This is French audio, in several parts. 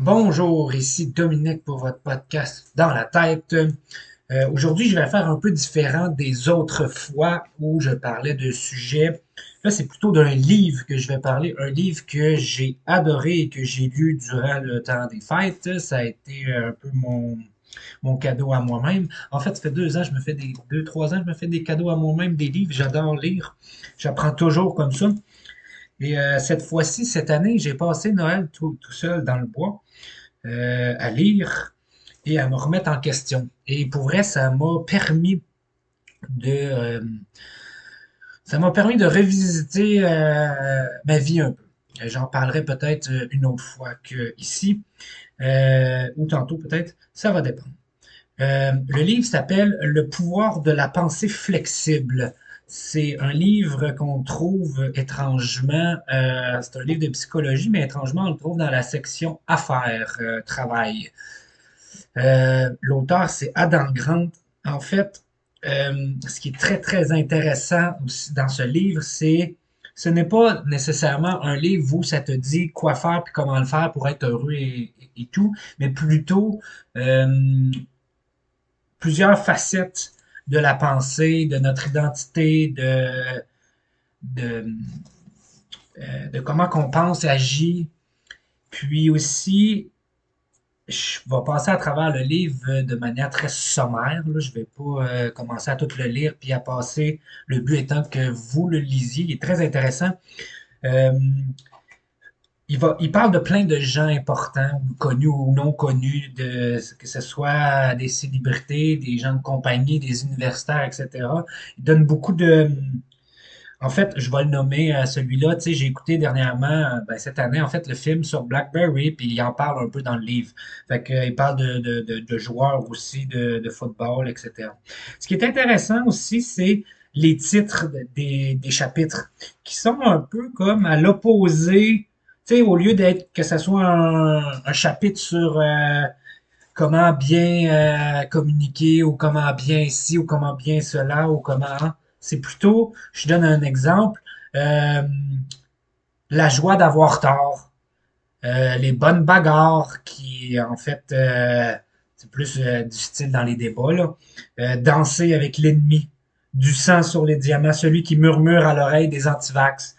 Bonjour, ici Dominique pour votre podcast Dans la tête. Aujourd'hui, je vais faire un peu différent des autres fois où je parlais de sujets. Là, c'est plutôt d'un livre que je vais parler, un livre que j'ai adoré et que j'ai lu durant le temps des fêtes. Ça a été un peu mon cadeau à moi-même. En fait, ça fait 2 ans, je me fais des 2, 3 ans, je me fais des cadeaux à moi-même, des livres. J'adore lire. J'apprends toujours comme ça. Et cette fois-ci, cette année, j'ai passé Noël tout seul dans le bois à lire et à me remettre en question. Et pour vrai, de euh, ça m'a permis de revisiter ma vie un peu. J'en parlerai peut-être une autre fois que ici, ou tantôt peut-être, ça va dépendre. Le livre s'appelle Le pouvoir de la pensée flexible. C'est un livre qu'on trouve étrangement, c'est un livre de psychologie, mais étrangement, on le trouve dans la section affaires, travail. L'auteur, c'est Adam Grant. En fait, ce qui est très, très intéressant aussi dans ce livre, ce n'est pas nécessairement un livre où ça te dit quoi faire et comment le faire pour être heureux et tout, mais plutôt plusieurs facettes de la pensée, de notre identité, de, de comment qu'on pense et agit. Puis aussi, je vais passer à travers le livre de manière très sommaire. Là. Je vais pas commencer à tout le lire puis à passer. Le but étant que vous le lisiez. Il est très intéressant. Euh, il parle de plein de gens importants, connus ou non connus, que ce soit des célébrités, des gens de compagnie, des universitaires, etc. Il donne beaucoup de, en fait, je vais le nommer celui-là. Tu sais, j'ai écouté dernièrement, cette année, en fait, le film sur BlackBerry, puis il en parle un peu dans le livre. Fait que, il parle de joueurs aussi de football, etc. Ce qui est intéressant aussi, c'est les titres des chapitres, qui sont un peu comme à l'opposé. Tu sais, au lieu d'être que ce soit un chapitre sur comment bien communiquer ou comment bien ci ou comment bien cela ou comment c'est plutôt, je donne un exemple, euh, la joie d'avoir tort, les bonnes bagarres qui en fait c'est plus du style dans les débats là. Danser avec l'ennemi, du sang sur les diamants, celui qui murmure à l'oreille des antivax,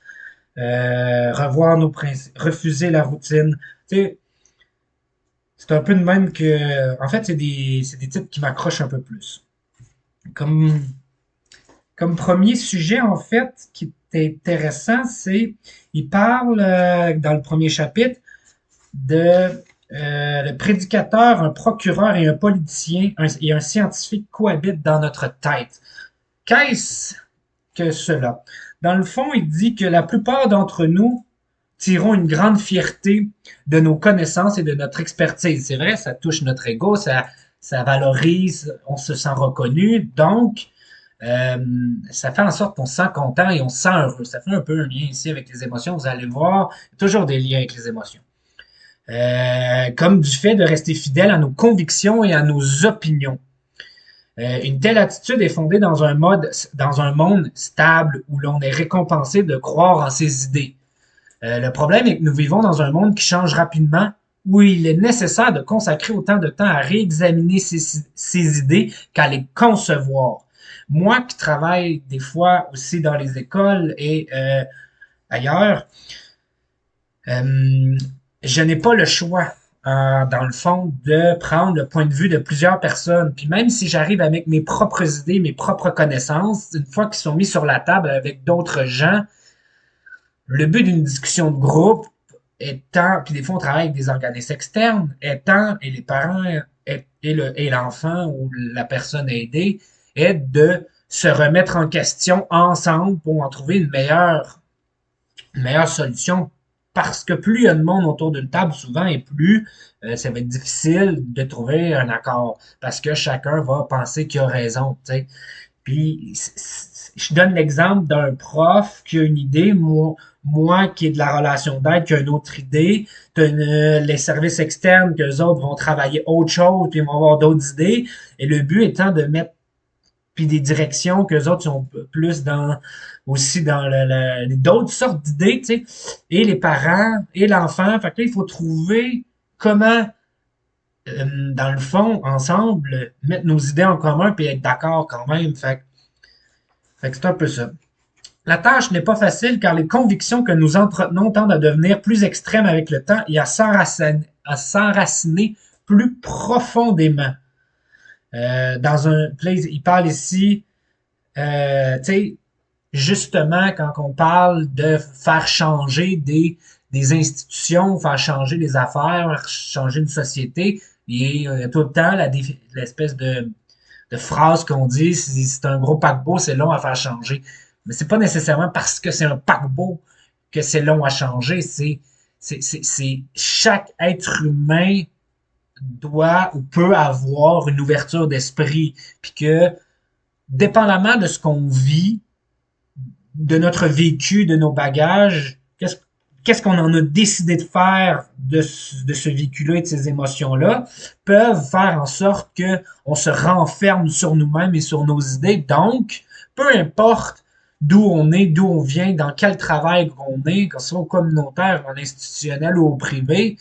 revoir nos principes, refuser la routine. Tu sais, c'est un peu de même que, en fait, c'est des titres qui m'accrochent un peu plus. Comme, comme premier sujet, en fait, qui est intéressant, c'est, il parle, dans le premier chapitre, de le prédicateur, un procureur et un politicien et un scientifique cohabitent dans notre tête. Qu'est-ce que cela? Dans le fond, il dit que la plupart d'entre nous tirons une grande fierté de nos connaissances et de notre expertise. C'est vrai, ça touche notre ego, ça valorise, on se sent reconnu, donc euh, ça fait en sorte qu'on se sent content et on se sent heureux. Ça fait un peu un lien ici avec les émotions. Vous allez voir, il y a toujours des liens avec les émotions. Comme du fait de rester fidèle à nos convictions et à nos opinions. Une telle attitude est fondée dans un monde stable où l'on est récompensé de croire en ses idées. Le problème est que nous vivons dans un monde qui change rapidement, où il est nécessaire de consacrer autant de temps à réexaminer ses idées qu'à les concevoir. Moi qui travaille des fois aussi dans les écoles et ailleurs, euh, je n'ai pas le choix, dans le fond, de prendre le point de vue de plusieurs personnes. Puis même si j'arrive avec mes propres idées, mes propres connaissances, une fois qu'ils sont mis sur la table avec d'autres gens, le but d'une discussion de groupe étant, puis des fois on travaille avec des organismes externes, étant, et les parents et l'enfant ou la personne aidée, est de se remettre en question ensemble pour en trouver une meilleure solution. Parce que plus il y a de monde autour d'une table, souvent, et plus ça va être difficile de trouver un accord. Parce que chacun va penser qu'il a raison. T'sais. Puis, je donne l'exemple d'un prof qui a une idée, moi qui ai de la relation d'aide, qui a une autre idée, les services externes, que les autres vont travailler autre chose, puis ils vont avoir d'autres idées. Et le but étant de mettre puis des directions que les autres sont plus dans aussi dans d'autres sortes d'idées, tu sais, et les parents et l'enfant. Fait que là, il faut trouver comment, dans le fond, ensemble, mettre nos idées en commun puis être d'accord quand même. Fait que c'est un peu ça. La tâche n'est pas facile car les convictions que nous entretenons tendent à devenir plus extrêmes avec le temps et à s'enraciner plus profondément. Dans un place, il parle ici, tu sais, justement, quand on parle de faire changer des institutions, faire changer des affaires, changer une société, il y a tout le temps l'espèce de phrase qu'on dit, si c'est un gros paquebot, c'est long à faire changer. Mais c'est pas nécessairement parce que c'est un paquebot que c'est long à changer. C'est chaque être humain doit ou peut avoir une ouverture d'esprit, puis que dépendamment de ce qu'on vit, de notre vécu, de nos bagages, qu'est-ce qu'on en a décidé de faire de ce vécu-là et de ces émotions-là, peuvent faire en sorte que on se renferme sur nous-mêmes et sur nos idées. Donc, peu importe d'où on est, d'où on vient, dans quel travail on est, que ce soit au communautaire, en institutionnel ou au privé,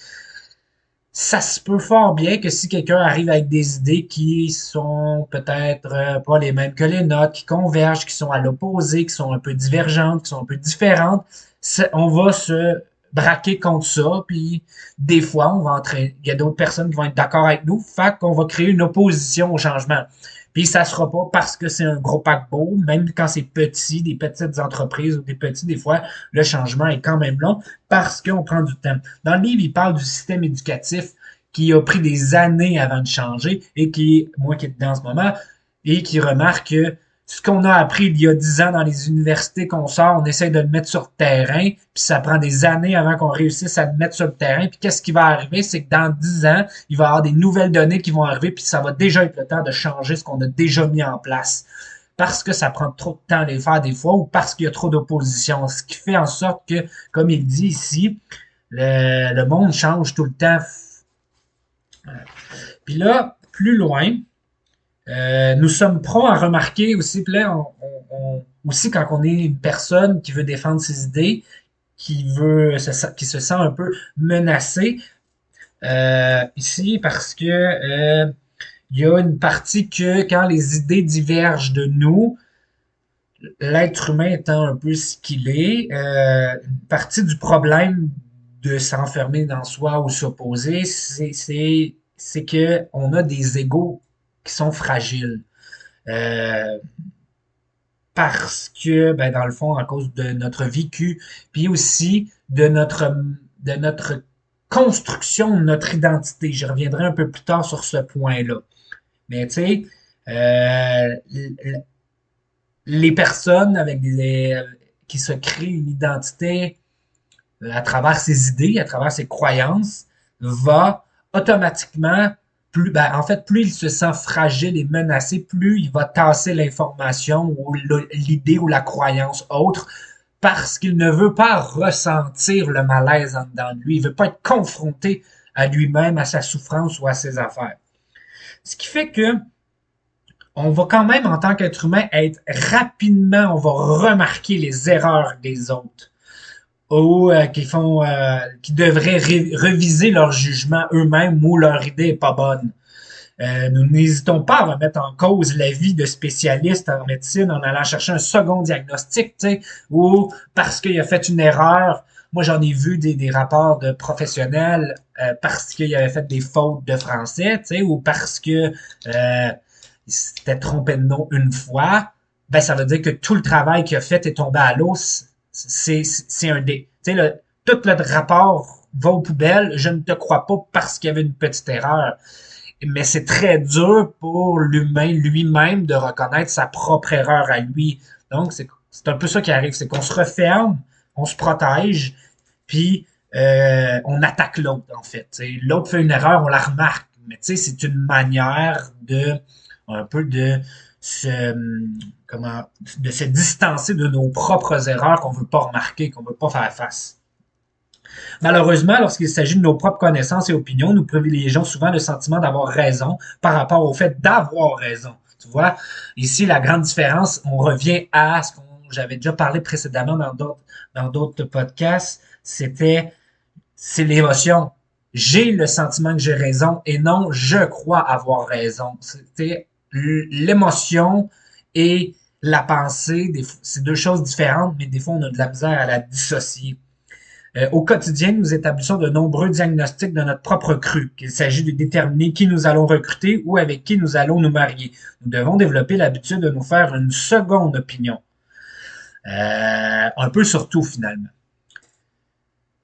ça se peut fort bien que si quelqu'un arrive avec des idées qui sont peut-être pas les mêmes que les nôtres, qui convergent, qui sont à l'opposé, qui sont un peu divergentes, qui sont un peu différentes, on va se braquer contre ça, puis des fois, il y a d'autres personnes qui vont être d'accord avec nous, fait qu'on va créer une opposition au changement. Puis ça sera pas parce que c'est un gros paquebot, même quand c'est petit, des petites entreprises ou des petits, des fois, le changement est quand même long parce qu'on prend du temps. Dans le livre, il parle du système éducatif qui a pris des années avant de changer et qui, moi qui est dedans en ce moment, et qui remarque que ce qu'on a appris il y a 10 ans dans les universités qu'on sort, on essaie de le mettre sur le terrain, puis ça prend des années avant qu'on réussisse à le mettre sur le terrain. Puis qu'est-ce qui va arriver? C'est que dans 10 ans, il va y avoir des nouvelles données qui vont arriver, puis ça va déjà être le temps de changer ce qu'on a déjà mis en place. Parce que ça prend trop de temps à les faire des fois ou parce qu'il y a trop d'opposition. Ce qui fait en sorte que, comme il dit ici, le monde change tout le temps. Puis là, plus loin, nous sommes prompts à remarquer aussi, puis là, aussi quand on est une personne qui veut défendre ses idées, qui se sent un peu menacée, ici, parce que il y a une partie que quand les idées divergent de nous, l'être humain étant un peu ce qu'il est, une partie du problème de s'enfermer dans soi ou s'opposer, c'est que on a des égos qui sont fragiles. Euh, Parce que, ben, dans le fond, à cause de notre vécu, puis aussi de notre construction de notre identité. Je reviendrai un peu plus tard sur ce point-là. Mais tu sais, euh, les personnes qui se créent une identité à travers ses idées, à travers ses croyances, va automatiquement en fait, plus il se sent fragile et menacé, plus il va tasser l'information ou l'idée ou la croyance autre parce qu'il ne veut pas ressentir le malaise en dedans de lui. Il ne veut pas être confronté à lui-même, à sa souffrance ou à ses affaires. Ce qui fait que on va quand même, en tant qu'être humain, être rapidement, on va remarquer les erreurs des autres ou qui devraient reviser leur jugement eux-mêmes ou leur idée est pas bonne. Nous n'hésitons pas à remettre en cause l'avis de spécialistes en médecine en allant chercher un second diagnostic, tu sais, ou parce qu'il a fait une erreur. Moi, j'en ai vu des rapports de professionnels parce qu'il avait fait des fautes de français, tu sais, ou parce que il s'était trompé de nom une fois. Ben, ça veut dire que tout le travail qu'il a fait est tombé à l'eau. C'est un dé. Tu sais, tout le rapport va aux poubelles. Je ne te crois pas parce qu'il y avait une petite erreur. Mais c'est très dur pour l'humain lui-même de reconnaître sa propre erreur à lui. Donc, c'est un peu ça qui arrive. C'est qu'on se referme, on se protège, puis on attaque l'autre, en fait. T'sais, l'autre fait une erreur, on la remarque. Mais tu sais, c'est une manière un peu se, de se distancer de nos propres erreurs qu'on veut pas remarquer, qu'on veut pas faire face. Malheureusement, lorsqu'il s'agit de nos propres connaissances et opinions, nous privilégions souvent le sentiment d'avoir raison par rapport au fait d'avoir raison. Tu vois, ici, la grande différence, on revient à ce que j'avais déjà parlé précédemment dans d'autres podcasts, c'est l'émotion. j'ai le sentiment que j'ai raison et non je crois avoir raison. C'était l'émotion et la pensée, c'est deux choses différentes, mais des fois on a de la misère à la dissocier. Au quotidien, nous établissons de nombreux diagnostics de notre propre cru, qu'il s'agit de déterminer qui nous allons recruter ou avec qui nous allons nous marier. Nous devons développer l'habitude de nous faire une seconde opinion. Un peu sur tout, finalement.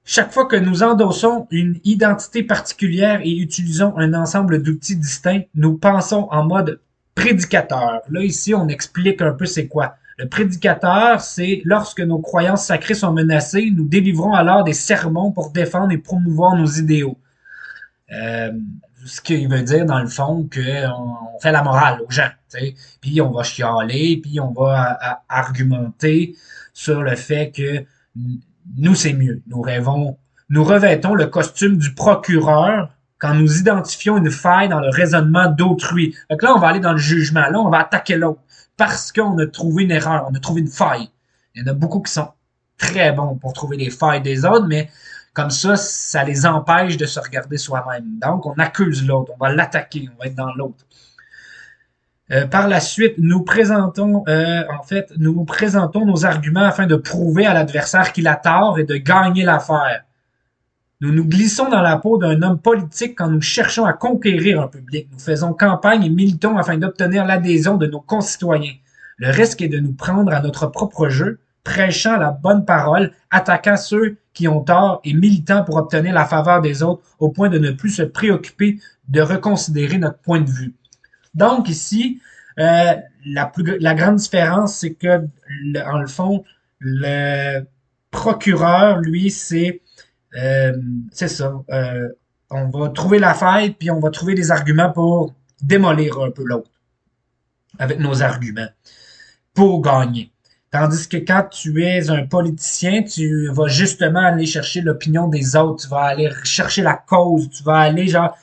Chaque fois que nous endossons une identité particulière et utilisons un ensemble d'outils distincts, nous pensons en mode prédicateur. Là, ici, on explique un peu c'est quoi. Le prédicateur, c'est lorsque nos croyances sacrées sont menacées, nous délivrons alors des sermons pour défendre et promouvoir nos idéaux. Euh, Ce qui veut dire, dans le fond, qu'on fait la morale aux gens. T'sais. Puis on va chialer, puis on va argumenter sur le fait que nous, c'est mieux. Nous revêtons le costume du procureur quand nous identifions une faille dans le raisonnement d'autrui. Donc là, on va aller dans le jugement. Là, on va attaquer l'autre parce qu'on a trouvé une erreur, on a trouvé une faille. Il y en a beaucoup qui sont très bons pour trouver les failles des autres, mais comme ça les empêche de se regarder soi-même. Donc, on accuse l'autre, on va l'attaquer, on va être dans l'autre. Par la suite, nous présentons nos arguments afin de prouver à l'adversaire qu'il a tort et de gagner l'affaire. Nous nous glissons dans la peau d'un homme politique quand nous cherchons à conquérir un public. Nous faisons campagne et militons afin d'obtenir l'adhésion de nos concitoyens. Le risque est de nous prendre à notre propre jeu, prêchant la bonne parole, attaquant ceux qui ont tort et militant pour obtenir la faveur des autres au point de ne plus se préoccuper de reconsidérer notre point de vue. Donc ici, la grande différence, c'est que, en le fond, le procureur, lui, c'est ça. On va trouver la faille, puis on va trouver des arguments pour démolir un peu l'autre avec nos arguments pour gagner. Tandis que quand tu es un politicien, tu vas justement aller chercher l'opinion des autres, tu vas aller chercher la cause, tu vas aller genre,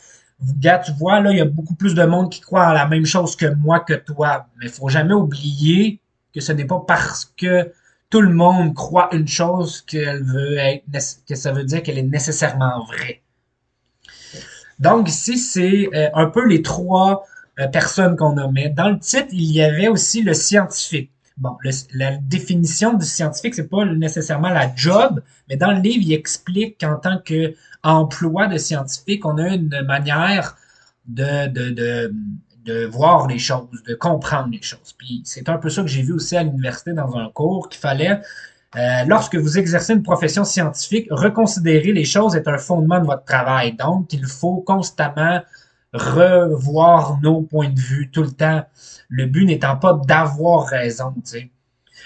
gars, tu vois, là, il y a beaucoup plus de monde qui croit à la même chose que moi, que toi. Mais il faut jamais oublier que ce n'est pas parce que tout le monde croit une chose que ça veut dire qu'elle est nécessairement vraie. Donc ici, c'est un peu les trois personnes qu'on nommait. Dans le titre, il y avait aussi le scientifique. Bon, la définition du scientifique, c'est pas nécessairement la job, mais dans le livre, il explique qu'en tant qu'emploi de scientifique, on a une manière de voir les choses, de comprendre les choses. Puis c'est un peu ça que j'ai vu aussi à l'université dans un cours, qu'il fallait, lorsque vous exercez une profession scientifique, reconsidérer les choses est un fondement de votre travail. Donc, il faut constamment revoir nos points de vue tout le temps. Le but n'étant pas d'avoir raison, tu sais.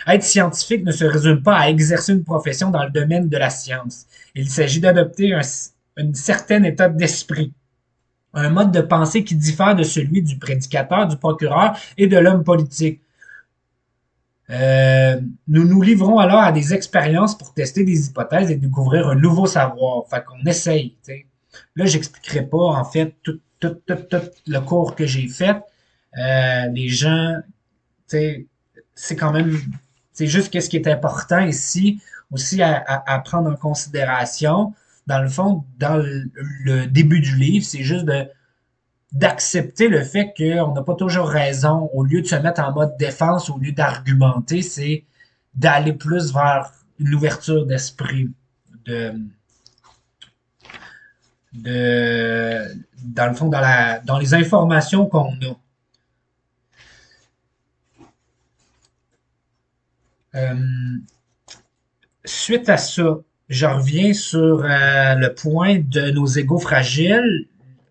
Être scientifique ne se résume pas à exercer une profession dans le domaine de la science. Il s'agit d'adopter un certain état d'esprit, un mode de pensée qui diffère de celui du prédicateur, du procureur et de l'homme politique. Nous nous livrons alors à des expériences pour tester des hypothèses et découvrir un nouveau savoir. Fait qu'on essaye, tu sais. Là, j'expliquerai pas, en fait, tout le cours que j'ai fait. Les gens, tu sais, c'est quand même, c'est juste qu'est-ce qui est important ici, aussi à prendre en considération. Dans le fond, dans le début du livre, c'est juste d'accepter le fait qu'on n'a pas toujours raison. Au lieu de se mettre en mode défense, au lieu d'argumenter, c'est d'aller plus vers une ouverture d'esprit, de, dans le fond, dans les informations qu'on a. Euh, Suite à ça, je reviens sur le point de nos égos fragiles,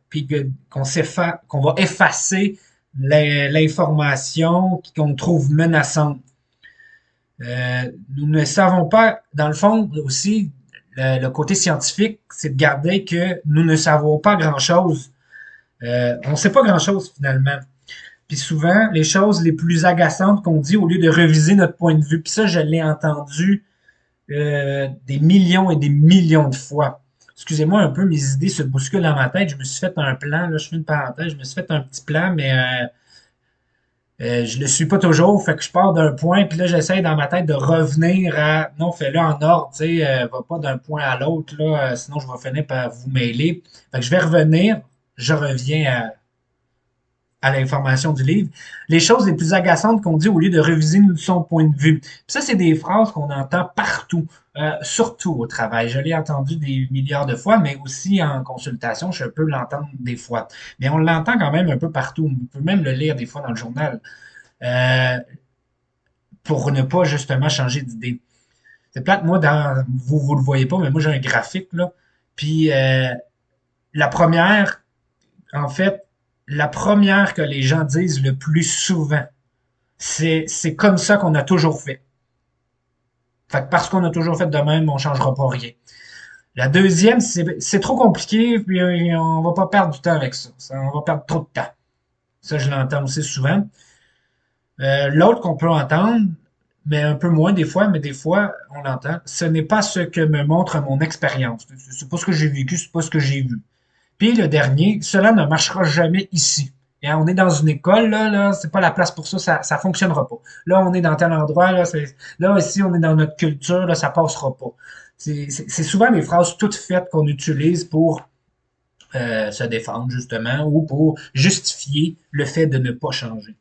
puis qu'on va effacer l'information qu'on trouve menaçante. Nous ne savons pas, dans le fond aussi, le côté scientifique, c'est de garder que nous ne savons pas grand-chose. On ne sait pas grand-chose finalement. Puis souvent, les choses les plus agaçantes qu'on dit au lieu de reviser notre point de vue. Puis ça, je l'ai entendu des millions et des millions de fois. Excusez-moi un peu, mes idées se bousculent dans ma tête. Je me suis fait un plan, là, je fais une parenthèse, je me suis fait un petit plan, mais Je le suis pas toujours, fait que je pars d'un point, puis là, j'essaie dans ma tête de revenir à non, fais-le en ordre, tu sais, va pas d'un point à l'autre, là, sinon je vais finir par vous mêler. Fait que je vais revenir, je reviens à l'information du livre. Les choses les plus agaçantes qu'on dit au lieu de réviser de son point de vue. Puis ça, c'est des phrases qu'on entend partout, surtout au travail. Je l'ai entendu des milliards de fois, mais aussi en consultation, je peux l'entendre des fois. Mais on l'entend quand même un peu partout. On peut même le lire des fois dans le journal euh, pour ne pas justement changer d'idée. C'est plate, moi, vous le voyez pas, mais moi j'ai un graphique là. Puis la première, en fait, la première que les gens disent le plus souvent, c'est comme ça qu'on a toujours fait. Fait que parce qu'on a toujours fait de même, on changera pas rien. La deuxième, c'est trop compliqué, puis on va pas perdre du temps avec ça. On va perdre trop de temps. Ça, je l'entends aussi souvent. L'autre qu'on peut entendre, mais un peu moins des fois, mais des fois, on l'entend, ce n'est pas ce que me montre mon expérience. C'est pas ce que j'ai vécu, c'est pas ce que j'ai vu. Puis le dernier, cela ne marchera jamais ici. Et on est dans une école, là, c'est pas la place pour ça, ça fonctionnera pas. Là, on est dans tel endroit, là, ici, on est dans notre culture, là, ça passera pas. C'est souvent des phrases toutes faites qu'on utilise pour se défendre, justement, ou pour justifier le fait de ne pas changer.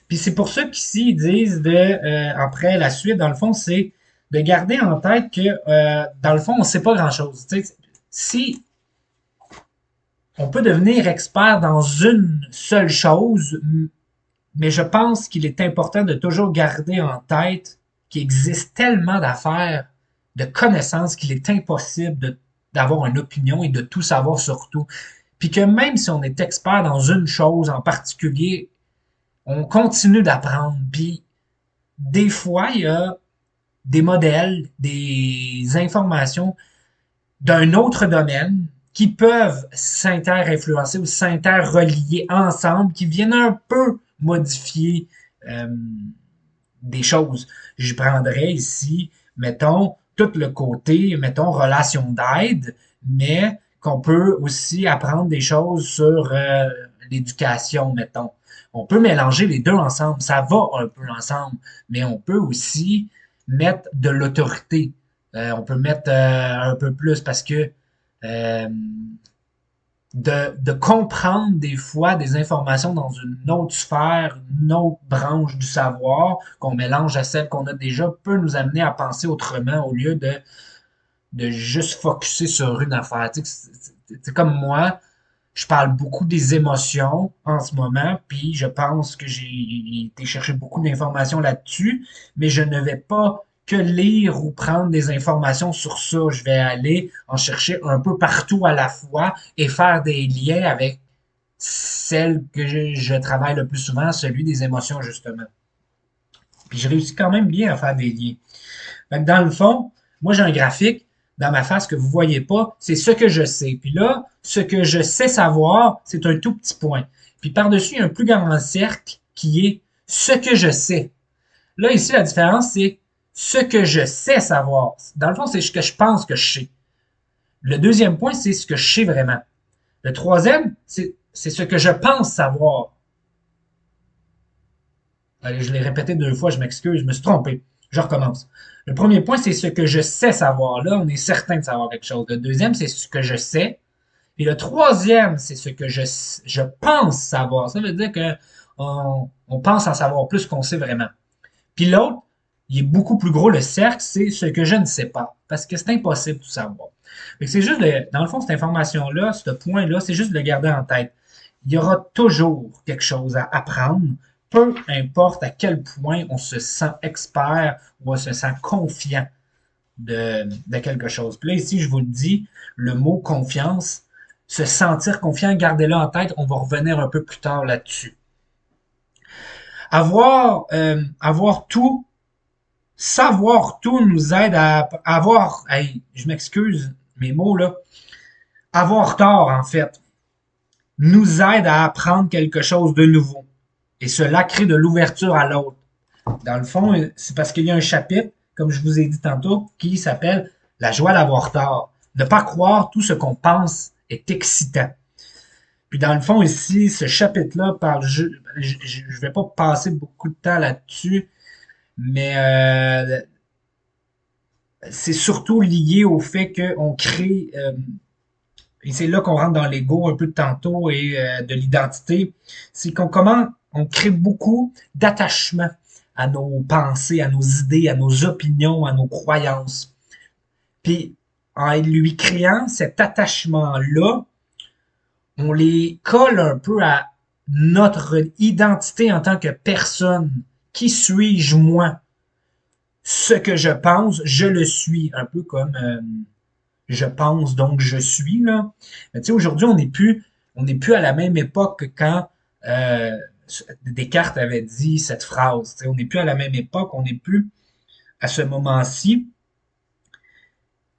Puis c'est pour ça qu'ici, ils disent après la suite, dans le fond, c'est de garder en tête que, dans le fond, on ne sait pas grand-chose. Si on peut devenir expert dans une seule chose, mais je pense qu'il est important de toujours garder en tête qu'il existe tellement d'affaires, de connaissances, qu'il est impossible d'avoir une opinion et de tout savoir sur tout. Puis que même si on est expert dans une chose en particulier, on continue d'apprendre. Puis des fois, il y a des modèles, des informations d'un autre domaine qui peuvent s'inter-influencer ou s'inter-relier ensemble, qui viennent un peu modifier euh, des choses. Je prendrais ici, mettons, tout le côté, mettons, relation d'aide, mais qu'on peut aussi apprendre des choses sur l'éducation, mettons. On peut mélanger les deux ensemble, ça va un peu ensemble, mais on peut aussi mettre de l'autorité. On peut mettre un peu plus parce que euh, de comprendre des fois des informations dans une autre sphère, une autre branche du savoir qu'on mélange à celle qu'on a déjà peut nous amener à penser autrement au lieu de juste focuser sur une affaire. Tu sais, c'est comme moi, je parle beaucoup des émotions en ce moment, puis je pense que j'ai été chercher beaucoup d'informations là-dessus, mais je ne vais pas que lire ou prendre des informations sur ça. Je vais aller en chercher un peu partout à la fois et faire des liens avec celle que je travaille le plus souvent, celui des émotions, justement. Puis je réussis quand même bien à faire des liens. Fait que dans le fond, moi j'ai un graphique dans ma face que vous voyez pas, c'est ce que je sais. Puis là, ce que je sais savoir, c'est un tout petit point. Puis par-dessus, il y a un plus grand cercle qui est ce que je sais. Là, ici, la différence, c'est ce que je sais savoir. Dans le fond, c'est ce que je pense que je sais. Le deuxième point, c'est ce que je sais vraiment. Le troisième, c'est ce que je pense savoir. Allez, je l'ai répété deux fois, je m'excuse, je me suis trompé. Je recommence. Le premier point, c'est ce que je sais savoir. Là, on est certain de savoir quelque chose. Le deuxième, c'est ce que je sais. Et le troisième, c'est ce que je pense savoir. Ça veut dire que on pense en savoir plus qu'on sait vraiment. Puis l'autre, il est beaucoup plus gros, le cercle, c'est ce que je ne sais pas. Parce que c'est impossible de savoir. C'est juste, dans le fond, cette information-là, ce point-là, c'est juste de le garder en tête. Il y aura toujours quelque chose à apprendre, peu importe à quel point on se sent expert ou on se sent confiant de quelque chose. Puis là, ici, je vous le dis, le mot confiance, se sentir confiant, gardez-le en tête, on va revenir un peu plus tard là-dessus. Avoir tout, savoir tout nous aide à avoir, hey, je m'excuse, mes mots là, avoir tort en fait, nous aide à apprendre quelque chose de nouveau. Et cela crée de l'ouverture à l'autre. Dans le fond, c'est parce qu'il y a un chapitre, comme je vous ai dit tantôt, qui s'appelle La joie d'avoir tort. Ne pas croire tout ce qu'on pense est excitant. Puis dans le fond, ici, ce chapitre-là parle, je vais pas passer beaucoup de temps là-dessus, mais c'est surtout lié au fait qu'on crée, et c'est là qu'on rentre dans l'ego un peu de tantôt et de l'identité, c'est qu'on comment on crée beaucoup d'attachement à nos pensées, à nos idées, à nos opinions, à nos croyances. Puis en lui créant cet attachement-là, on les colle un peu à notre identité en tant que personne. Qui suis-je moi? Ce que je pense, je le suis. Un peu comme je pense donc je suis là. Mais tu sais, aujourd'hui, on n'est plus à la même époque que quand euh, Descartes avait dit cette phrase. Tu sais, on n'est plus à la même époque, on n'est plus à ce moment-ci.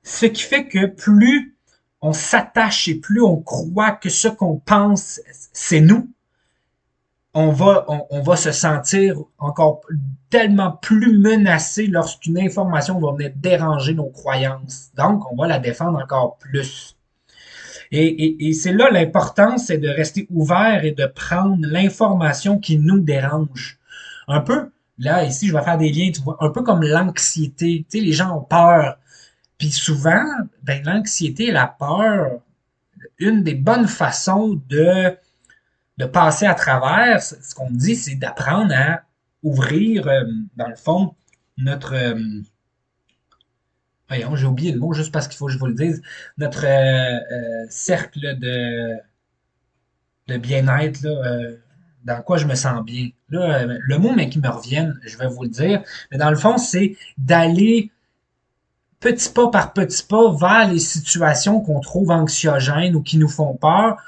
Ce qui fait que plus on s'attache et plus on croit que ce qu'on pense, c'est nous, on va se sentir encore tellement plus menacé lorsqu'une information va venir déranger nos croyances. Donc, on va la défendre encore plus. Et c'est là l'importance, c'est de rester ouvert et de prendre l'information qui nous dérange. Un peu, là, ici, je vais faire des liens, tu vois, un peu comme l'anxiété. Tu sais, les gens ont peur. Puis souvent, ben, l'anxiété et la peur, une des bonnes façons de passer à travers, ce qu'on dit, c'est d'apprendre à ouvrir, dans le fond, notre... voyons, j'ai oublié le mot juste parce qu'il faut que je vous le dise. Notre cercle de bien-être, là, dans quoi je me sens bien. Là, le mot, mais qui me revienne, je vais vous le dire. Mais dans le fond, c'est d'aller petit pas par petit pas vers les situations qu'on trouve anxiogènes ou qui nous font peur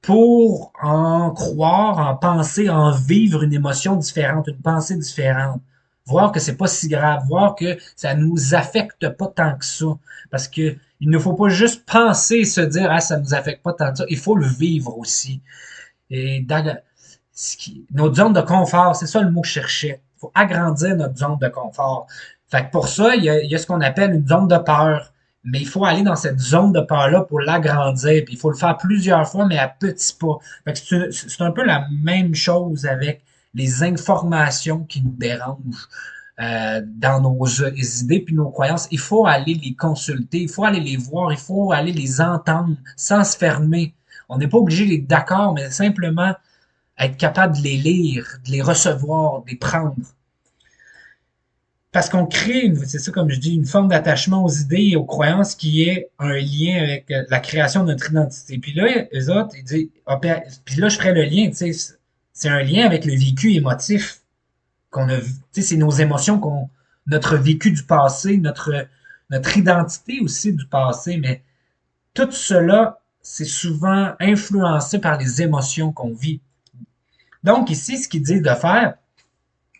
pour en croire, en penser, en vivre une émotion différente, une pensée différente. Voir que c'est pas si grave, voir que ça nous affecte pas tant que ça. Parce que il ne faut pas juste penser et se dire, ah, ça nous affecte pas tant que ça. Il faut le vivre aussi. Et dans notre zone de confort, c'est ça le mot que je cherchais. Il faut agrandir notre zone de confort. Fait que pour ça, il y a ce qu'on appelle une zone de peur. Mais il faut aller dans cette zone de peur-là pour l'agrandir. Puis il faut le faire plusieurs fois, mais à petits pas. Fait que c'est un peu la même chose avec les informations qui nous dérangent dans nos idées puis nos croyances. Il faut aller les consulter, il faut aller les voir, il faut aller les entendre sans se fermer. On n'est pas obligé d'être d'accord, mais simplement être capable de les lire, de les recevoir, de les prendre. Parce qu'on crée, c'est ça comme je dis, une forme d'attachement aux idées et aux croyances qui est un lien avec la création de notre identité. Puis là, les autres, ils disent, ah, puis là, je ferais le lien, tu sais, c'est un lien avec le vécu émotif qu'on a, tu sais, c'est nos émotions, notre vécu du passé, notre identité aussi du passé, mais tout cela, c'est souvent influencé par les émotions qu'on vit. Donc ici, ce qu'ils disent de faire,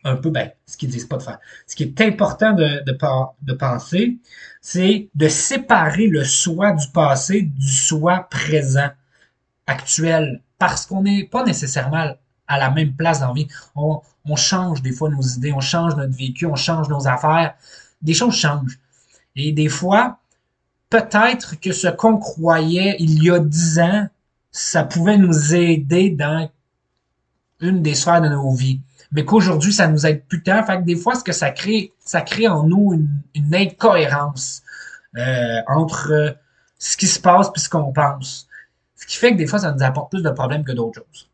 un peu, ben, ce qu'ils disent pas de faire. Ce qui est important de penser, c'est de séparer le soi du passé du soi présent, actuel, parce qu'on n'est pas nécessairement à la même place dans la vie. On change des fois nos idées, on change notre vécu, on change nos affaires. Des choses changent. Et des fois, peut-être que ce qu'on croyait il y a 10 ans, ça pouvait nous aider dans une des sphères de nos vies. Mais qu'aujourd'hui, ça nous aide plus tant. Fait que des fois, ce que ça crée en nous une incohérence entre ce qui se passe et ce qu'on pense. Ce qui fait que des fois, ça nous apporte plus de problèmes que d'autres choses.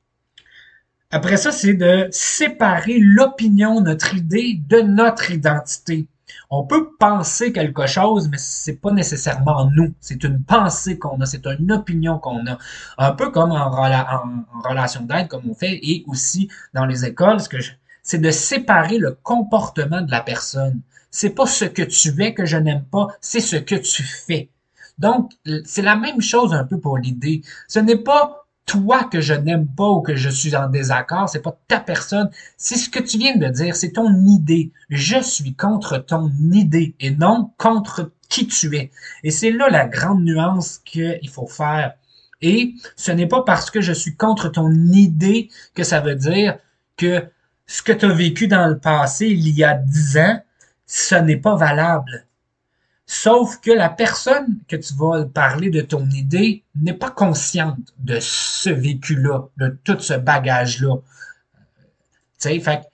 Après ça, c'est de séparer l'opinion, notre idée, de notre identité. On peut penser quelque chose, mais c'est pas nécessairement nous. C'est une pensée qu'on a, c'est une opinion qu'on a. Un peu comme en relation d'aide, comme on fait, et aussi dans les écoles, c'est de séparer le comportement de la personne. C'est pas ce que tu es que je n'aime pas, c'est ce que tu fais. Donc, c'est la même chose un peu pour l'idée. Ce n'est pas toi que je n'aime pas ou que je suis en désaccord, c'est pas ta personne, c'est ce que tu viens de dire, c'est ton idée. Je suis contre ton idée et non contre qui tu es. Et c'est là la grande nuance qu'il faut faire. Et ce n'est pas parce que je suis contre ton idée que ça veut dire que ce que tu as vécu dans le passé il y a 10 ans, ce n'est pas valable. Sauf que la personne que tu vas parler de ton idée n'est pas consciente de ce vécu-là, de tout ce bagage-là. Tu sais, fait que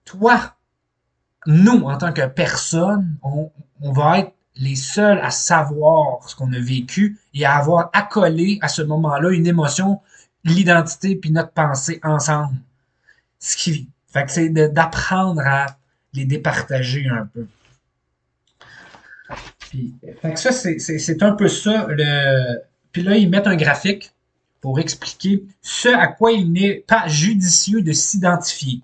toi, nous, en tant que personne, on va être les seuls à savoir ce qu'on a vécu et à avoir accolé à ce moment-là une émotion, l'identité puis notre pensée ensemble. Ce qui fait que c'est d'apprendre à les départager un peu. Puis, fait que ça, c'est un peu ça. Puis là, ils mettent un graphique pour expliquer ce à quoi il n'est pas judicieux de s'identifier.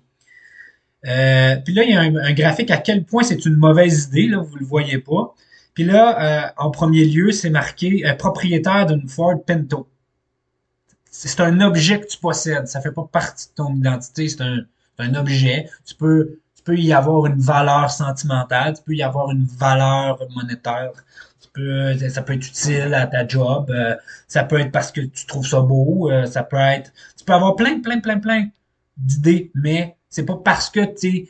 Puis là, il y a un graphique à quel point c'est une mauvaise idée, là, vous le voyez pas. Puis là, en premier lieu, c'est marqué propriétaire d'une Ford Pinto. C'est un objet que tu possèdes. Ça fait pas partie de ton identité. C'est un objet. Tu peux y avoir une valeur sentimentale. Tu peux y avoir une valeur monétaire. Ça peut être utile à ta job. Ça peut être parce que tu trouves ça beau. Ça peut être, tu peux avoir plein d'idées, mais c'est pas parce que tu es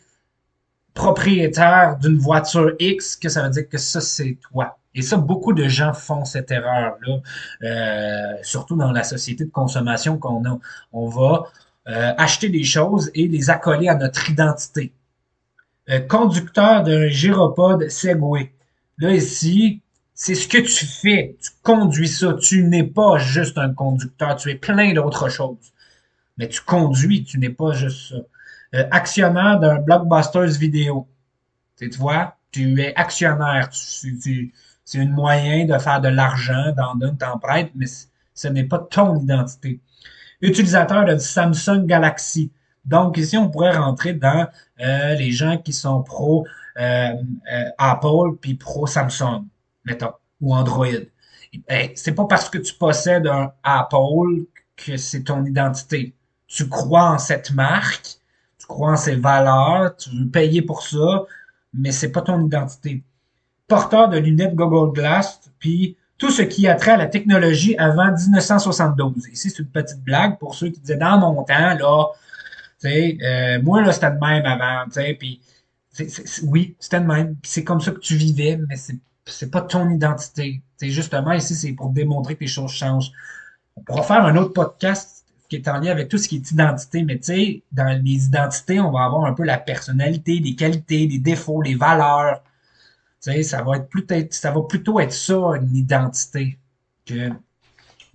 propriétaire d'une voiture X que ça veut dire que ça, c'est toi. Et ça, beaucoup de gens font cette erreur-là, surtout dans la société de consommation qu'on a. On va acheter des choses et les accoler à notre identité. Conducteur d'un gyropode Segway. Là, ici, c'est ce que tu fais. Tu conduis ça. Tu n'es pas juste un conducteur. Tu es plein d'autres choses. Mais tu conduis, tu n'es pas juste ça. Actionnaire d'un Blockbusters vidéo. Tu vois, tu es actionnaire. C'est un moyen de faire de l'argent, d'en donner, t'en prêtes, mais ce n'est pas ton identité. Utilisateur de Samsung Galaxy. Donc ici, on pourrait rentrer dans les gens qui sont pro Apple puis pro Samsung, mettons, ou Android. Ben, c'est pas parce que tu possèdes un Apple que c'est ton identité. Tu crois en cette marque, tu crois en ses valeurs, tu veux payer pour ça, mais c'est pas ton identité. Porteur de lunettes Google Glass, puis tout ce qui a trait à la technologie avant 1972. Ici, c'est une petite blague pour ceux qui disaient dans mon temps, là, tu sais, moi, là, c'était de même avant, tu sais, puis oui, c'était de même. Puis c'est comme ça que tu vivais, mais c'est pas ton identité. C'est justement ici, c'est pour démontrer que les choses changent. On pourra faire un autre podcast qui est en lien avec tout ce qui est identité, mais tu sais, dans les identités, on va avoir un peu la personnalité, les qualités, les défauts, les valeurs. Tu sais, ça va plutôt être ça, une identité, que,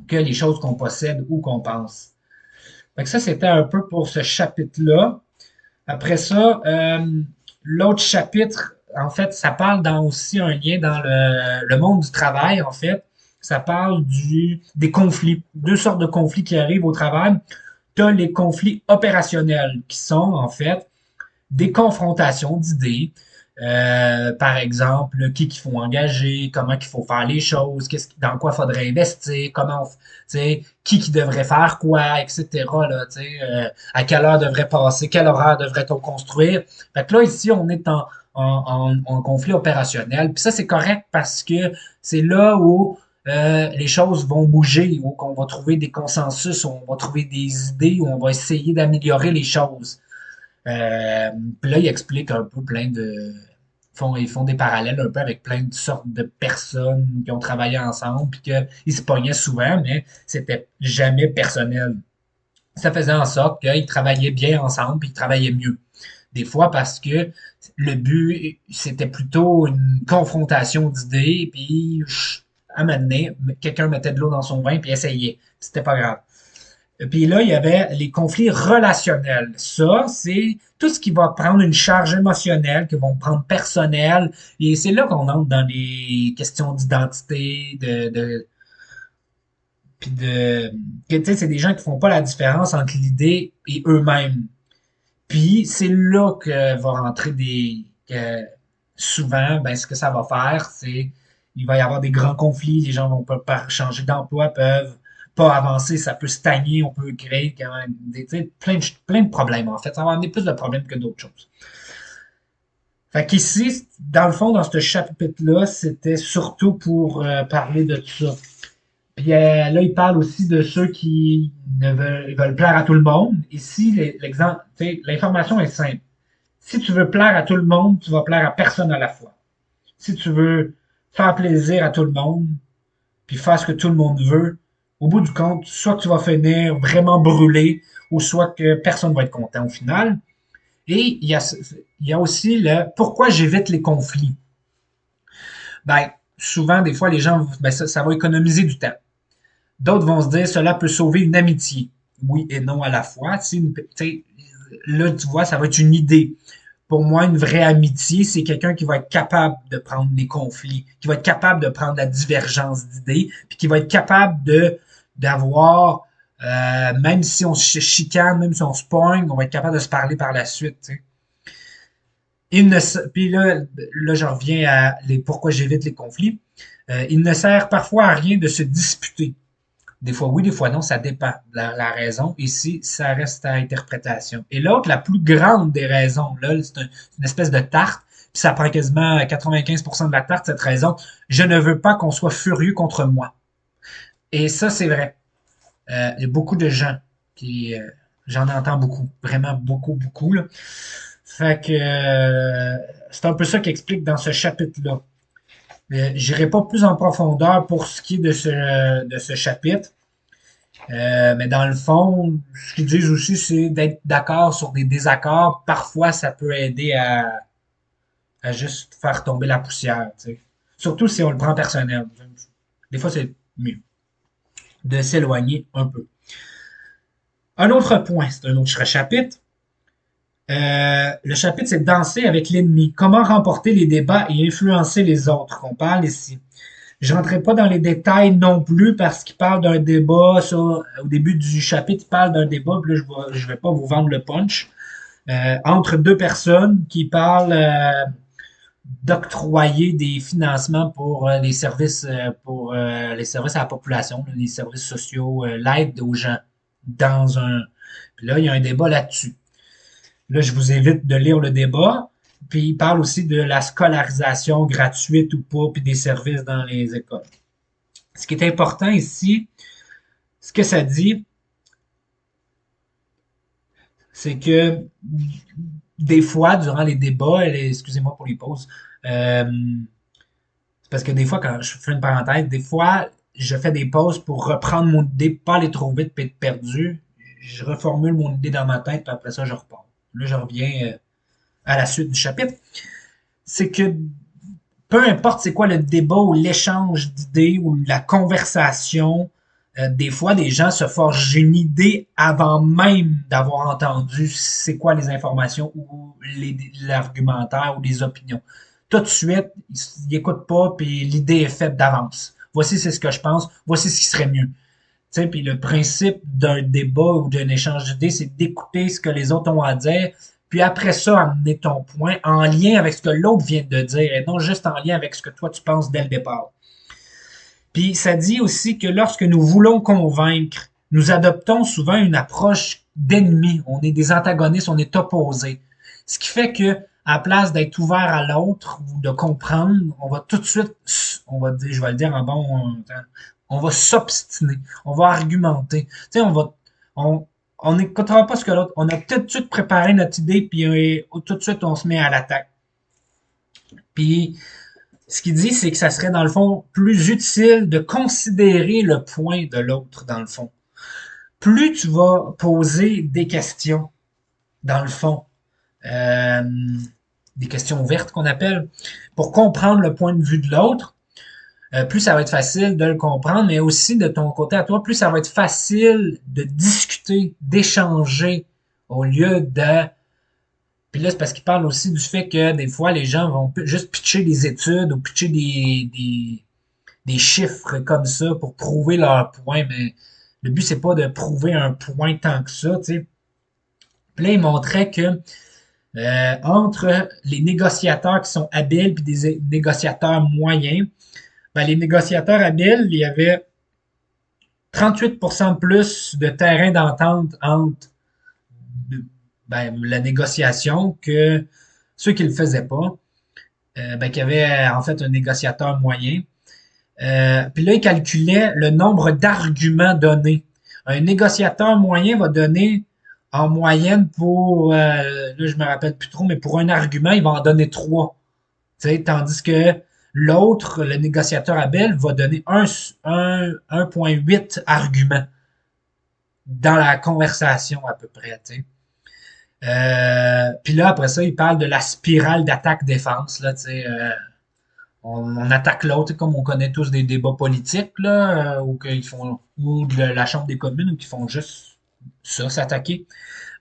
que les choses qu'on possède ou qu'on pense. Fait que ça, c'était un peu pour ce chapitre-là. Après ça, l'autre chapitre, en fait, ça parle dans aussi un lien dans le monde du travail, en fait. Ça parle des conflits, deux sortes de conflits qui arrivent au travail. Tu as les conflits opérationnels, qui sont, en fait, des confrontations d'idées. Par exemple, qu'il faut engager, comment qu'il faut faire les choses, dans quoi faudrait investir, qui devrait faire quoi, etc. Là, à quelle heure devrait passer, quel horaire devrait-on construire. Fait que là, ici, on est en conflit opérationnel. Puis ça, c'est correct parce que c'est là où les choses vont bouger, où on va trouver des consensus, où on va trouver des idées, où on va essayer d'améliorer les choses. Puis là, il explique un peu ils font des parallèles un peu avec plein de sortes de personnes qui ont travaillé ensemble, puis qu'ils se pognaient souvent, mais c'était jamais personnel. Ça faisait en sorte qu'ils travaillaient bien ensemble, puis ils travaillaient mieux. Des fois parce que le but, c'était plutôt une confrontation d'idées, puis à un moment donné, quelqu'un mettait de l'eau dans son vin, puis essayait. C'était pas grave. Puis là, il y avait les conflits relationnels. Ça, c'est tout ce qui va prendre une charge émotionnelle, qui vont prendre personnel. Et c'est là qu'on entre dans les questions d'identité, puis tu sais, c'est des gens qui font pas la différence entre l'idée et eux-mêmes. Puis c'est là que va rentrer souvent, ben, ce que ça va faire, c'est il va y avoir des grands conflits, les gens vont pas changer d'emploi, peuvent pas avancer, ça peut stagner, on peut créer quand même plein de problèmes en fait. Ça va amener plus de problèmes que d'autres choses. Fait qu'ici, dans le fond, dans ce chapitre-là, c'était surtout pour parler de tout ça. Puis là, il parle aussi de ceux qui ils veulent plaire à tout le monde. Ici, l'exemple, l'information est simple. Si tu veux plaire à tout le monde, tu vas plaire à personne à la fois. Si tu veux faire plaisir à tout le monde, puis faire ce que tout le monde veut, au bout du compte, soit tu vas finir vraiment brûlé, ou soit que personne va être content au final. Et il y a aussi le pourquoi j'évite les conflits. Ben, souvent, des fois, les gens, ben, ça va économiser du temps. D'autres vont se dire, cela peut sauver une amitié. Oui et non à la fois. Là, tu vois, ça va être une idée. Pour moi, une vraie amitié, c'est quelqu'un qui va être capable de prendre les conflits, qui va être capable de prendre la divergence d'idées, puis qui va être capable de d'avoir, même si on se chicane, même si on se pogne, on va être capable de se parler par la suite. Tu sais. Puis là, je reviens à pourquoi j'évite les conflits. Il ne sert parfois à rien de se disputer. Des fois oui, des fois non, ça dépend de la raison. Ici, ça reste à interprétation. Et l'autre, la plus grande des raisons, là, une espèce de tarte, puis ça prend quasiment 95% de la tarte, cette raison. Je ne veux pas qu'on soit furieux contre moi. Et ça, c'est vrai. Il y a beaucoup de gens qui... j'en entends beaucoup. Vraiment beaucoup, beaucoup. Là. Fait que c'est un peu ça qui explique dans ce chapitre-là. J'irai pas plus en profondeur pour ce qui est de ce chapitre. Mais dans le fond, ce qu'ils disent aussi, c'est d'être d'accord sur des désaccords. Parfois, ça peut aider à juste faire tomber la poussière. Tu sais. Surtout si on le prend personnel. Des fois, c'est mieux de s'éloigner un peu. Un autre point, c'est un autre chapitre. Le chapitre, c'est danser avec l'ennemi. Comment remporter les débats et influencer les autres qu'on parle ici. Je rentrerai pas dans les détails non plus parce qu'il parle d'un débat, ça, au début du chapitre, il parle d'un débat, puis là, je vais pas vous vendre le punch, entre deux personnes qui parlent d'octroyer des financements pour les services à la population, là, les services sociaux, l'aide aux gens dans un. Puis là, il y a un débat là-dessus. Là, je vous invite de lire le débat. Puis il parle aussi de la scolarisation gratuite ou pas, puis des services dans les écoles. Ce qui est important ici, ce que ça dit, c'est que des fois, durant les débats, excusez-moi pour les pauses, c'est parce que des fois, quand je fais une parenthèse, des fois, je fais des pauses pour reprendre mon idée, pas aller trop vite et être perdu. Je reformule mon idée dans ma tête, puis après ça, je repars. Là, je reviens à la suite du chapitre. C'est que peu importe c'est quoi le débat ou l'échange d'idées ou la conversation, des fois, des gens se forgent une idée avant même d'avoir entendu c'est quoi les informations ou l'argumentaire ou les opinions. Tout de suite, ils n'écoutent pas, puis l'idée est faite d'avance. Voici c'est ce que je pense, voici ce qui serait mieux. T'sais, puis le principe d'un débat ou d'un échange d'idées, c'est d'écouter ce que les autres ont à dire, puis après ça, amener ton point en lien avec ce que l'autre vient de dire, et non juste en lien avec ce que toi tu penses dès le départ. Puis ça dit aussi que lorsque nous voulons convaincre, nous adoptons souvent une approche d'ennemi. On est des antagonistes, on est opposés. Ce qui fait que, à la place d'être ouvert à l'autre ou de comprendre, on va tout de suite, on va dire, je vais le dire en bon temps, on va s'obstiner, on va argumenter. Tu sais, on n'écoutera pas ce que l'autre, on a tout de suite préparé notre idée, puis tout de suite on se met à l'attaque. Puis ce qu'il dit, c'est que ça serait, dans le fond, plus utile de considérer le point de l'autre, dans le fond. Plus tu vas poser des questions, dans le fond, euh, des questions ouvertes qu'on appelle, pour comprendre le point de vue de l'autre, plus ça va être facile de le comprendre, mais aussi de ton côté à toi, plus ça va être facile de discuter, d'échanger, au lieu de puis là, c'est parce qu'il parle aussi du fait que des fois, les gens vont juste pitcher des études ou pitcher des chiffres comme ça pour prouver leur point, mais le but, c'est pas de prouver un point tant que ça, tu sais. Puis là, il montrait que entre les négociateurs qui sont habiles et des négociateurs moyens, ben, les négociateurs habiles, il y avait 38% de plus de terrain d'entente entre ben, la négociation que ceux qui le faisaient pas, ben, qu'il y avait en fait un négociateur moyen. Puis là, il calculait le nombre d'arguments donnés. Un négociateur moyen va donner en moyenne pour, là je me rappelle plus trop, mais pour un argument, il va en donner trois. Tu sais, tandis que L'autre, le négociateur Abel, va donner 1,8 arguments dans la conversation à peu près. Tu sais. Puis là, après ça, il parle de la spirale d'attaque-défense. Là, tu sais, on attaque l'autre, comme on connaît tous des débats politiques, là, ou qu'ils font, ou de la Chambre des communes, ou qui font juste ça, s'attaquer.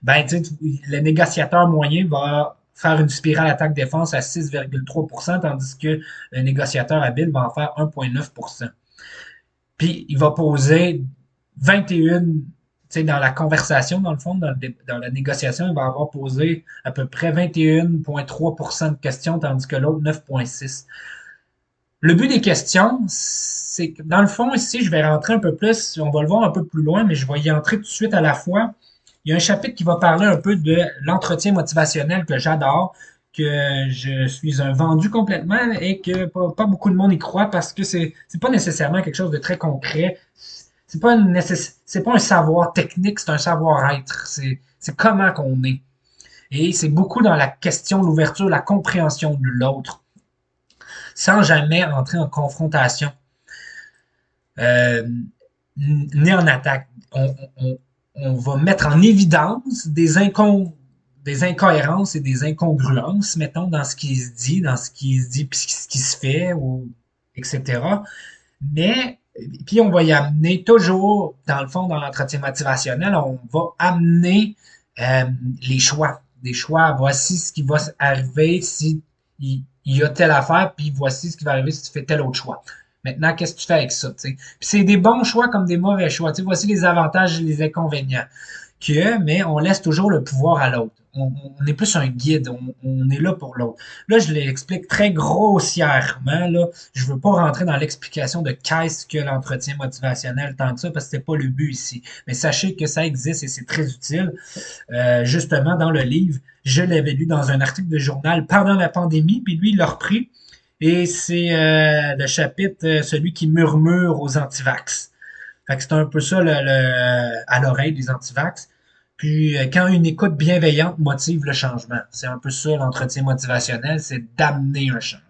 Ben, tu sais, le négociateur moyen va faire une spirale attaque-défense à 6,3%, tandis que le négociateur habile va en faire 1,9%. Puis, il va poser 21, tu sais, dans la conversation, dans le fond, dans la négociation, il va avoir posé à peu près 21,3% de questions, tandis que l'autre 9,6%. Le but des questions, c'est que, dans le fond, ici, je vais rentrer un peu plus, on va le voir un peu plus loin, mais je vais y entrer tout de suite à la fois. Il y a un chapitre qui va parler un peu de l'entretien motivationnel que j'adore, que je suis un vendu complètement et que pas beaucoup de monde y croit parce que c'est pas nécessairement quelque chose de très concret. C'est pas un savoir technique, c'est un savoir-être. C'est comment qu'on est. Et c'est beaucoup dans la question, l'ouverture, la compréhension de l'autre, sans jamais entrer en confrontation, euh, ni en attaque. On va mettre en évidence des incohérences et des incongruences, mettons, dans ce qui se dit, puis ce qui se fait, ou, etc. Mais, puis on va y amener toujours, dans le fond, dans l'entretien motivationnel, on va amener les choix. Des choix, voici ce qui va arriver si il y a telle affaire, puis voici ce qui va arriver si tu fais tel autre choix. Maintenant, qu'est-ce que tu fais avec ça? T'sais? Puis c'est des bons choix comme des mauvais choix. T'sais, voici les avantages et les inconvénients. Mais on laisse toujours le pouvoir à l'autre. On est plus un guide, on est là pour l'autre. Là, je l'explique très grossièrement. Là. Je veux pas rentrer dans l'explication de qu'est-ce que l'entretien motivationnel tant que ça, parce que c'est pas le but ici. Mais sachez que ça existe et c'est très utile. Justement, dans le livre, je l'avais lu dans un article de journal pendant la pandémie, puis lui, il l'a repris. Et c'est le chapitre, celui qui murmure aux antivax. Fait que c'est un peu ça à l'oreille des antivax. Puis quand une écoute bienveillante motive le changement, c'est un peu ça l'entretien motivationnel, c'est d'amener un changement.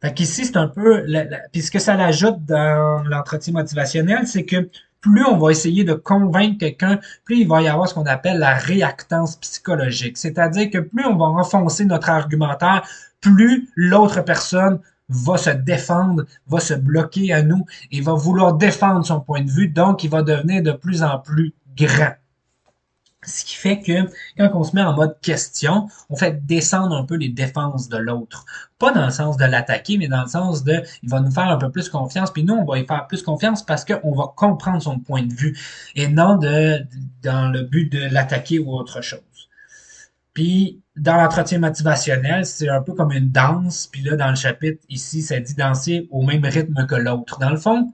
Fait qu'ici, c'est un peu, puis ce que ça l'ajoute dans l'entretien motivationnel, c'est que plus on va essayer de convaincre quelqu'un, plus il va y avoir ce qu'on appelle la réactance psychologique. C'est-à-dire que plus on va enfoncer notre argumentaire, plus l'autre personne va se défendre, va se bloquer à nous et va vouloir défendre son point de vue, donc il va devenir de plus en plus grand. Ce qui fait que quand on se met en mode question, on fait descendre un peu les défenses de l'autre. Pas dans le sens de l'attaquer, mais dans le sens de il va nous faire un peu plus confiance, puis nous, on va y faire plus confiance parce qu'on va comprendre son point de vue et non dans le but de l'attaquer ou autre chose. Puis, dans l'entretien motivationnel, c'est un peu comme une danse. Puis là, dans le chapitre, ici, ça dit danser au même rythme que l'autre. Dans le fond,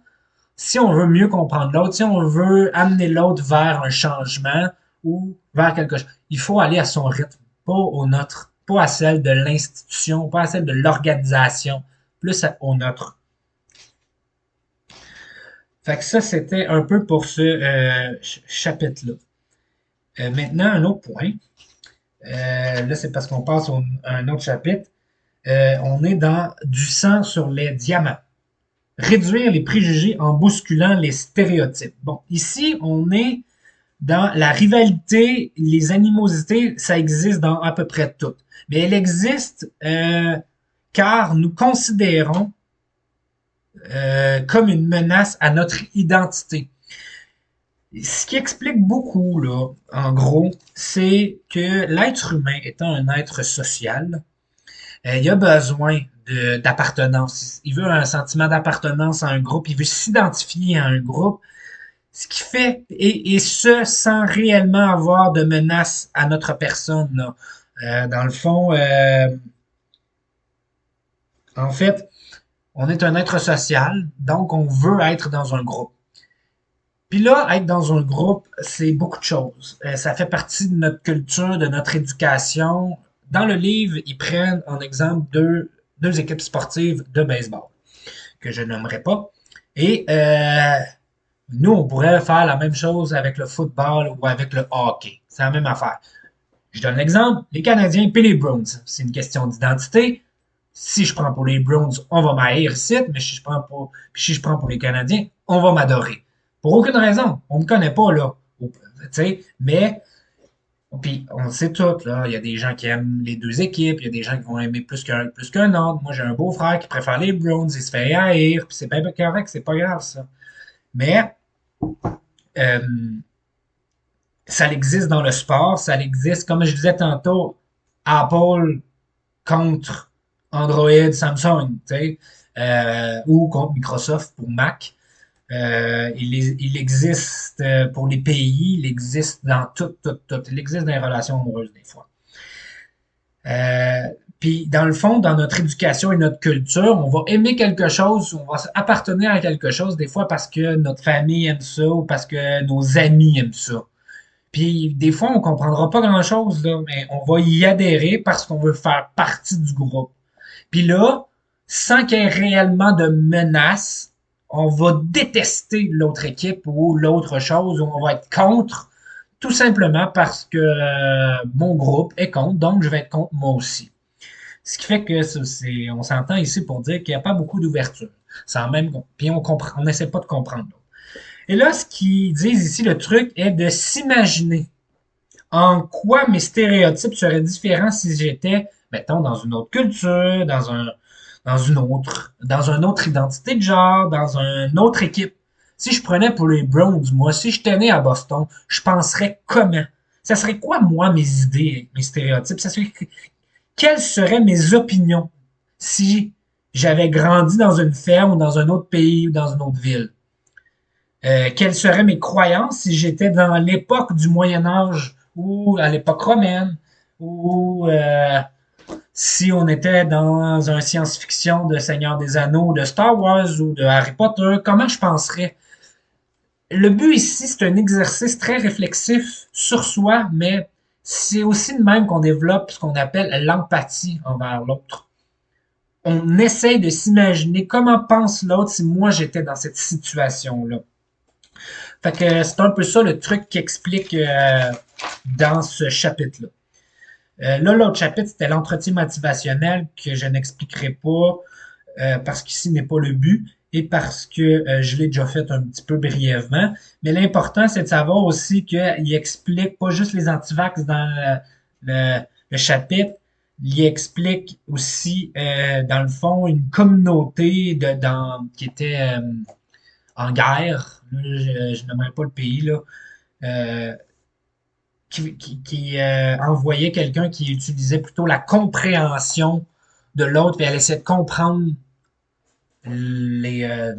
si on veut mieux comprendre l'autre, si on veut amener l'autre vers un changement ou vers quelque chose, il faut aller à son rythme, pas au nôtre, pas à celle de l'institution, pas à celle de l'organisation, plus au nôtre. Fait que ça, c'était un peu pour ce chapitre-là. Maintenant, un autre point. Là, c'est parce qu'on passe à un autre chapitre. On est dans du sang sur les diamants. Réduire les préjugés en bousculant les stéréotypes. Bon, ici, on est dans la rivalité, les animosités, ça existe dans à peu près tout. Mais elle existe car nous considérons comme une menace à notre identité. Ce qui explique beaucoup, là, en gros, c'est que l'être humain étant un être social, il a besoin d'appartenance. Il veut un sentiment d'appartenance à un groupe, il veut s'identifier à un groupe, ce qui fait, et ce, sans réellement avoir de menace à notre personne. Là. Dans le fond, en fait, on est un être social, donc on veut être dans un groupe. Puis là, être dans un groupe, c'est beaucoup de choses. Ça fait partie de notre culture, de notre éducation. Dans le livre, ils prennent en exemple deux équipes sportives de baseball, que je nommerai pas. Et nous, on pourrait faire la même chose avec le football ou avec le hockey. C'est la même affaire. Je donne l'exemple, les Canadiens et les Browns. C'est une question d'identité. Si je prends pour les Browns, on va m'haïr ici, mais si je prends pour les Canadiens, on va m'adorer. Pour aucune raison. On me connaît pas, là. Tu sais, mais puis on le sait tout, là. Il y a des gens qui aiment les deux équipes, il y a des gens qui vont aimer plus qu'un autre. Moi, j'ai un beau-frère qui préfère les Browns, il se fait haïr, puis c'est pas correct, c'est pas grave, ça. Mais euh, ça existe dans le sport, ça existe, comme je disais tantôt, Apple contre Android, Samsung, tu sais, ou contre Microsoft pour Mac. Il existe pour les pays, il existe dans tout. Il existe dans les relations amoureuses des fois. Euh, Puis, dans le fond, dans notre éducation et notre culture, on va aimer quelque chose, on va appartenir à quelque chose, des fois parce que notre famille aime ça ou parce que nos amis aiment ça. Puis, des fois, on comprendra pas grand-chose, là, mais on va y adhérer parce qu'on veut faire partie du groupe. Puis là, sans qu'il y ait réellement de menace, on va détester l'autre équipe ou l'autre chose, ou on va être contre, tout simplement parce que mon groupe est contre, donc je vais être contre moi aussi. Ce qui fait que on s'entend ici pour dire qu'il n'y a pas beaucoup d'ouverture. Sans même, puis on n'essaie pas de comprendre. Et là, ce qu'ils disent ici, le truc est de s'imaginer en quoi mes stéréotypes seraient différents si j'étais, mettons, dans une autre culture, dans une autre identité de genre, dans une autre équipe. Si je prenais pour les Browns, moi, si je tenais à Boston, je penserais comment? Ça serait quoi, moi, mes idées, mes stéréotypes? Quelles seraient mes opinions si j'avais grandi dans une ferme ou dans un autre pays ou dans une autre ville? Quelles seraient mes croyances si j'étais dans l'époque du Moyen Âge ou à l'époque romaine ou si on était dans un science-fiction de Seigneur des Anneaux, de Star Wars ou de Harry Potter, comment je penserais? Le but ici, c'est un exercice très réflexif sur soi, mais c'est aussi de même qu'on développe ce qu'on appelle l'empathie envers l'autre. On essaye de s'imaginer comment pense l'autre si moi j'étais dans cette situation-là. Fait que c'est un peu ça le truc qui explique dans ce chapitre-là. Là, l'autre chapitre, c'était l'entretien motivationnel que je n'expliquerai pas parce qu'ici n'est pas le but et parce que je l'ai déjà fait un petit peu brièvement. Mais l'important, c'est de savoir aussi qu'il explique pas juste les antivax dans le chapitre, il explique aussi, dans le fond, une communauté qui était en guerre. Là, je n'aimerais pas le pays, là. Euh, qui envoyait quelqu'un qui utilisait plutôt la compréhension de l'autre, et elle essayait de comprendre les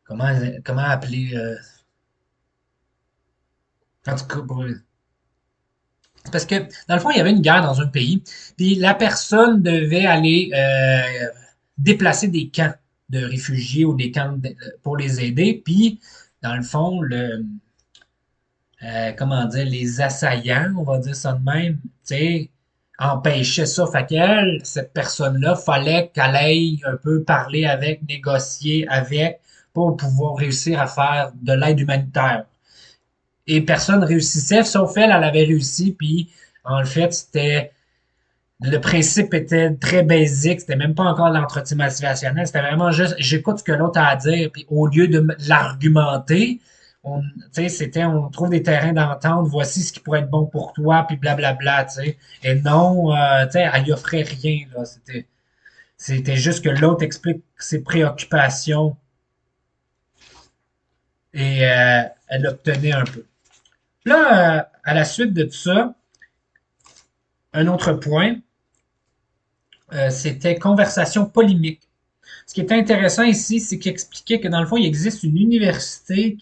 comment appeler en tout cas parce que dans le fond il y avait une guerre dans un pays puis la personne devait aller déplacer des camps de réfugiés ou des camps pour les aider puis dans le fond comment dire, les assaillants, on va dire ça de même, tu sais, empêchaient ça. Fait qu'elle, cette personne-là, fallait qu'elle aille un peu parler avec, négocier avec, pour pouvoir réussir à faire de l'aide humanitaire. Et personne réussissait, sauf elle, elle avait réussi, puis en fait, le principe était très basique, c'était même pas encore l'entretien motivationnel, c'était vraiment juste, j'écoute ce que l'autre a à dire, puis au lieu de l'argumenter, on trouve des terrains d'entente, voici ce qui pourrait être bon pour toi, puis blablabla, tu sais. Et non, elle y offrait rien, là. C'était juste que l'autre explique ses préoccupations et elle obtenait un peu. Là, à la suite de tout ça, un autre point, c'était conversation polémique. Ce qui est intéressant ici, c'est qu'il expliquait que dans le fond, il existe une université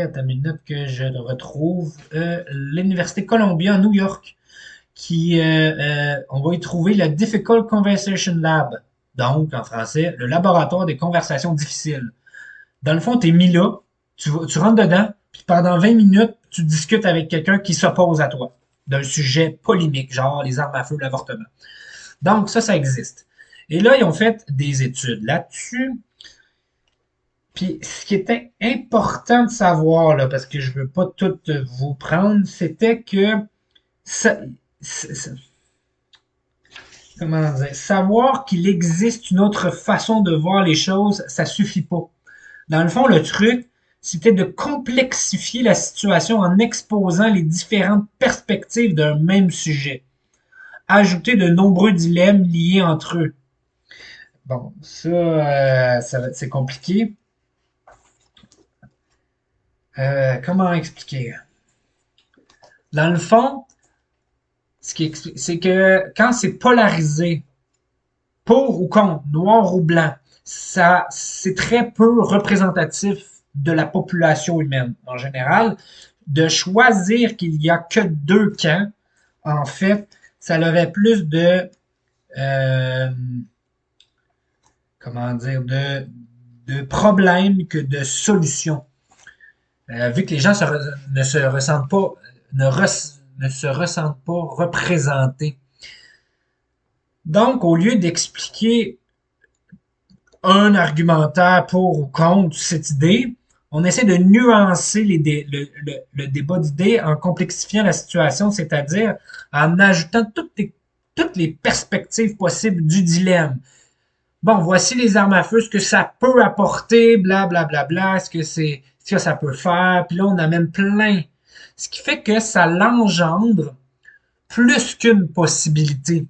attends une minute que je le retrouve, l'Université Columbia à New York, on va y trouver le Difficult Conversation Lab. Donc, en français, le laboratoire des conversations difficiles. Dans le fond, tu es mis là, tu rentres dedans, puis pendant 20 minutes, tu discutes avec quelqu'un qui s'oppose à toi d'un sujet polémique, genre les armes à feu, l'avortement. Donc, ça existe. Et là, ils ont fait des études là-dessus. Puis, ce qui était important de savoir, là, parce que je veux pas tout vous prendre, c'était que ça, comment dire, savoir qu'il existe une autre façon de voir les choses, ça suffit pas. Dans le fond, le truc, c'était de complexifier la situation en exposant les différentes perspectives d'un même sujet. Ajouter de nombreux dilemmes liés entre eux. Bon, c'est compliqué. Comment expliquer? Dans le fond, c'est que quand c'est polarisé, pour ou contre, noir ou blanc, ça, c'est très peu représentatif de la population humaine en général. De choisir qu'il y a que deux camps, en fait, ça aurait plus euh, comment dire, de problèmes que de solutions. Vu que les gens ne se ressentent pas, ne se ressentent pas représentés. Donc, au lieu d'expliquer un argumentaire pour ou contre cette idée, on essaie de nuancer le débat d'idées en complexifiant la situation, c'est-à-dire en ajoutant toutes les perspectives possibles du dilemme. Bon, voici les armes à feu, ce que ça peut apporter, blablabla, bla, bla, bla, ce que ça peut faire, puis là, on amène plein. Ce qui fait que ça l'engendre plus qu'une possibilité,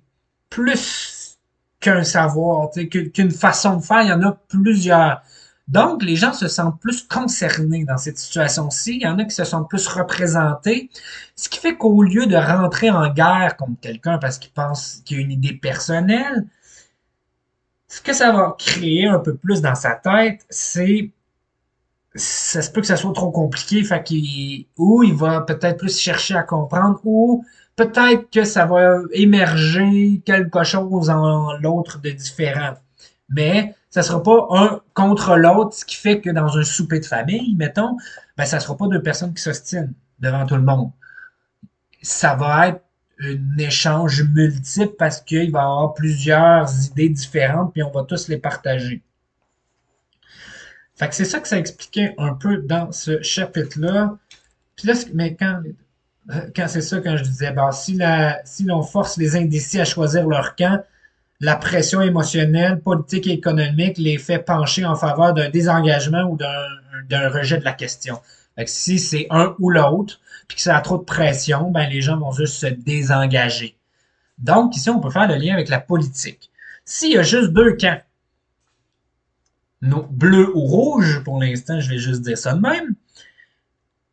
plus qu'un savoir, qu'une façon de faire, il y en a plusieurs. Donc, les gens se sentent plus concernés dans cette situation-ci. Il y en a qui se sentent plus représentés. Ce qui fait qu'au lieu de rentrer en guerre contre quelqu'un parce qu'il pense qu'il a une idée personnelle, ce que ça va créer un peu plus dans sa tête, c'est ça se peut que ça soit trop compliqué, fait qu'il ou il va peut-être plus chercher à comprendre, ou peut-être que ça va émerger quelque chose en l'autre de différent. Mais ça sera pas un contre l'autre, ce qui fait que dans un souper de famille, mettons, ben ça sera pas deux personnes qui s'ostinent devant tout le monde. Ça va être un échange multiple parce qu'il va y avoir plusieurs idées différentes, puis on va tous les partager. Fait que c'est ça que ça expliquait un peu dans ce chapitre-là. Puis là, mais quand c'est ça, quand je disais, bah, si l'on force les indécis à choisir leur camp, la pression émotionnelle, politique et économique les fait pencher en faveur d'un désengagement ou d'un rejet de la question. Fait que si c'est un ou l'autre, puis que ça a trop de pression, ben les gens vont juste se désengager. Donc, ici, on peut faire le lien avec la politique. S'il y a juste deux camps, bleu ou rouge, pour l'instant, je vais juste dire ça de même,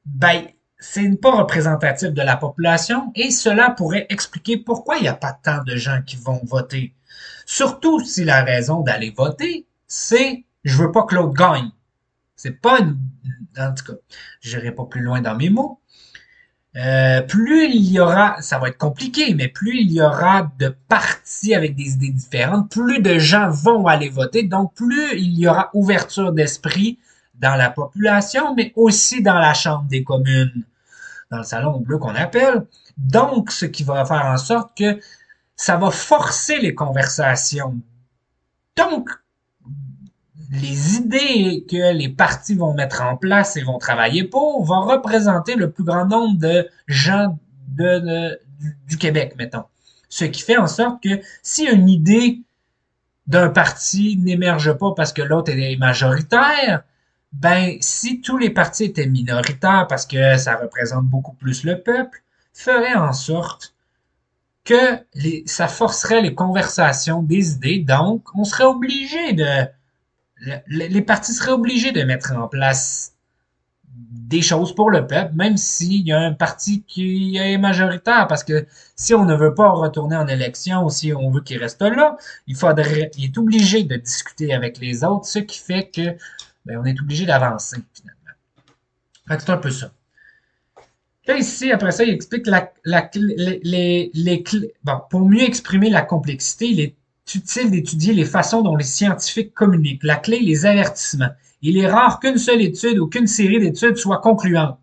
ben, c'est pas représentatif de la population et cela pourrait expliquer pourquoi il n'y a pas tant de gens qui vont voter. Surtout si la raison d'aller voter, c'est je veux pas que l'autre gagne. C'est pas une. En tout cas, je n'irai pas plus loin dans mes mots. Plus il y aura, ça va être compliqué, mais plus il y aura de partis avec des idées différentes, plus de gens vont aller voter, donc plus il y aura ouverture d'esprit dans la population, mais aussi dans la Chambre des communes, dans le salon bleu qu'on appelle. Donc, ce qui va faire en sorte que ça va forcer les conversations. Donc, les idées que les partis vont mettre en place et vont travailler pour vont représenter le plus grand nombre de gens du Québec, mettons. Ce qui fait en sorte que si une idée d'un parti n'émerge pas parce que l'autre est majoritaire, ben, si tous les partis étaient minoritaires parce que ça représente beaucoup plus le peuple, ferait en sorte que ça forcerait les conversations des idées, donc on serait obligé les partis seraient obligés de mettre en place des choses pour le peuple, même s'il y a un parti qui est majoritaire, parce que si on ne veut pas retourner en élection ou si on veut qu'il reste là, il est obligé de discuter avec les autres, ce qui fait que ben, on est obligé d'avancer finalement. Fait que c'est un peu ça. Là, ici, après ça, il explique bon, pour mieux exprimer la complexité, il est utile d'étudier les façons dont les scientifiques communiquent. La clé, les avertissements. Il est rare qu'une seule étude ou qu'une série d'études soit concluante.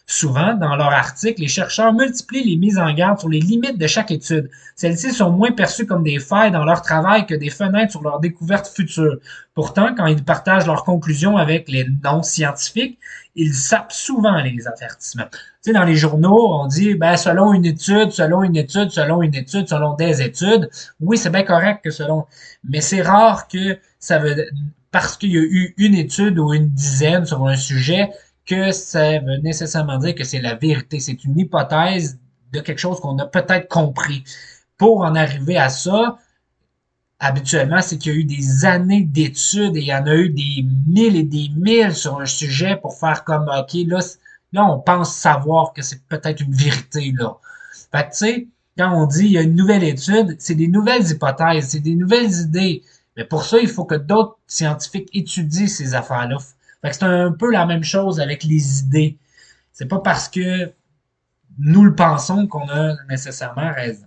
Souvent, dans leur article, les chercheurs multiplient les mises en garde sur les limites de chaque étude. Celles-ci sont moins perçues comme des failles dans leur travail que des fenêtres sur leurs découvertes futures. Pourtant, quand ils partagent leurs conclusions avec les non-scientifiques, ils sapent souvent les avertissements. Tu sais, dans les journaux, on dit, ben, selon une étude, selon une étude, selon une étude, selon des études. Oui, c'est bien correct que selon, mais c'est rare que ça veut, parce qu'il y a eu une étude ou une dizaine sur un sujet, que ça veut nécessairement dire que c'est la vérité. C'est une hypothèse de quelque chose qu'on a peut-être compris. Pour en arriver à ça, habituellement, c'est qu'il y a eu des années d'études et il y en a eu des mille et des mille sur un sujet pour faire comme, OK, là on pense savoir que c'est peut-être une vérité, là. Fait que, tu sais, quand on dit il y a une nouvelle étude, c'est des nouvelles hypothèses, c'est des nouvelles idées. Mais pour ça, il faut que d'autres scientifiques étudient ces affaires-là. Fait que c'est un peu la même chose avec les idées. C'est pas parce que nous le pensons qu'on a nécessairement raison.